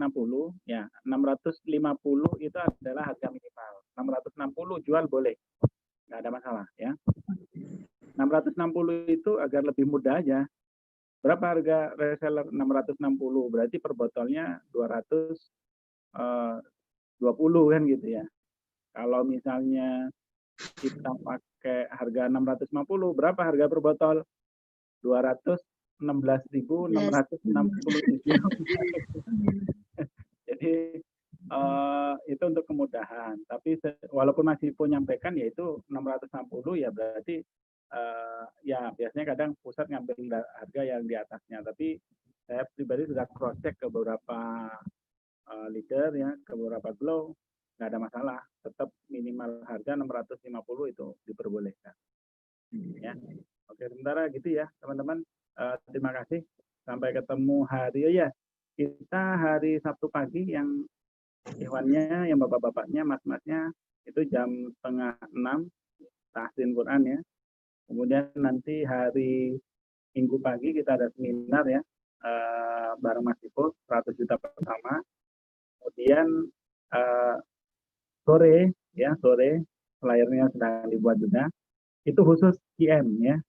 ya, 650 itu adalah harga minimal, 660 jual boleh, nggak ada masalah ya. 660 itu agar lebih mudah aja, berapa harga reseller 660, berarti per botolnya 220 kan gitu ya. Kalau misalnya kita pakai harga 650, berapa harga per botol? 216.660. Jadi itu untuk kemudahan. Tapi walaupun masih pun nyampaikan yaitu 660 ya berarti ya biasanya kadang pusat ngambil harga yang di atasnya. Tapi saya pribadi sudah cross check ke beberapa leader ya, ke beberapa Glow, nggak ada masalah. Tetap minimal harga 650 itu diperbolehkan. Ya. Oke, sementara gitu ya teman-teman. Terima kasih. Sampai ketemu hari ya. Kita hari Sabtu pagi yang ikhwannya, yang bapak-bapaknya, mas-masnya itu jam 5:30 tahsin Quran ya. Kemudian nanti hari Minggu pagi kita ada seminar ya bareng Mas Ipo 100 juta pertama. Kemudian sore flyernya sedang dibuat juga. Itu khusus QM ya.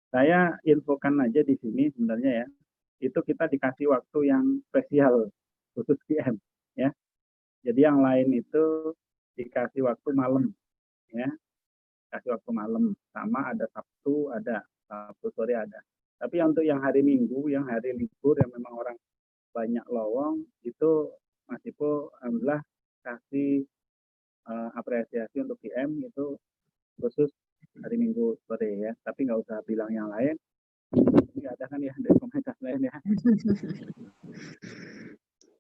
Saya infokan aja di sini sebenarnya ya. Itu kita dikasih waktu yang spesial khusus QM ya. Jadi yang lain itu dikasih waktu malam ya. Kasih waktu malam, sama ada Sabtu sore ada. Tapi untuk yang hari Minggu, yang hari libur yang memang orang banyak lowong itu Mas Ipo alhamdulillah kasih apresiasi untuk QM itu khusus hari Minggu sore ya. Tapi nggak usah bilang yang lain. Nggak ada kan ya dari komunitas lain ya.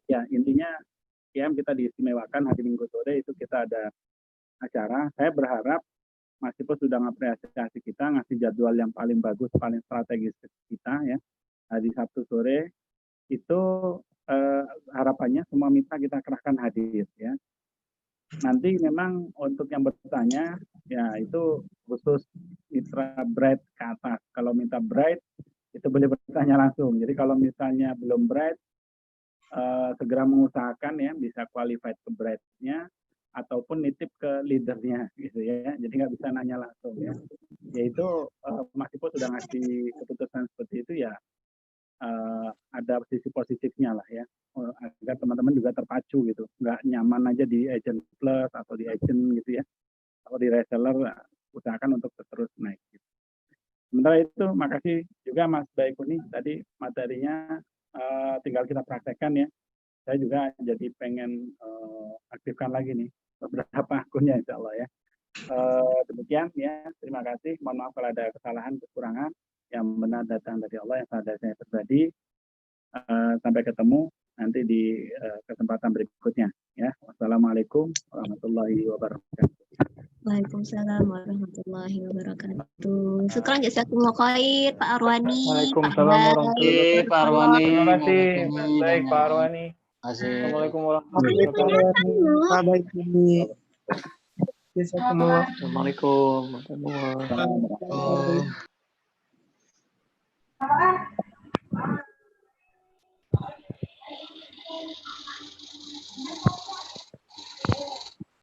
Ya intinya QM kita diistimewakan hari Minggu sore itu kita ada acara. Saya berharap Mas Ipo sudah mengapresiasi kita, ngasih jadwal yang paling bagus, paling strategis kita ya. Hari Sabtu sore itu harapannya semua mitra kita kerahkan hadir ya. Nanti memang untuk yang bertanya ya itu khusus mitra Bright ke atas. Kalau mitra Bright itu boleh bertanya langsung. Jadi kalau misalnya belum Bright, segera mengusahakan ya bisa qualified ke Bright-nya ataupun nitip ke leadernya gitu ya. Jadi nggak bisa nanya langsung ya. Yaitu Mas Ipo sudah ngasih keputusan seperti itu ya, ada sisi positifnya lah ya, agar teman-teman juga terpacu gitu, nggak nyaman aja di agent plus atau di agent gitu ya, atau di reseller, usahakan untuk terus naik gitu. Sementara itu makasih juga Mas Baikuni, tadi materinya tinggal kita praktekkan ya. Saya juga jadi pengen aktifkan lagi nih beberapa akunnya insya Allah ya. Demikian ya, terima kasih, mohon maaf kalau ada kesalahan kekurangan, yang benar datang dari Allah, yang salah dari saya pribadi. Sampai ketemu nanti di kesempatan berikutnya ya. Wassalamualaikum warahmatullahi wabarakatuh. Waalaikumsalam warahmatullahi wabarakatuh. Syukran jazakumullah khair Pak Arwani. Waalaikumsalam warahmatullahi Pak Arwani. Terima kasih, baik Pak Arwani. Assalamualaikum warahmatullahi wabarakatuh. Pak Baikuni. Jazakumullah. Assalamualaikum warahmatullahi wabarakatuh.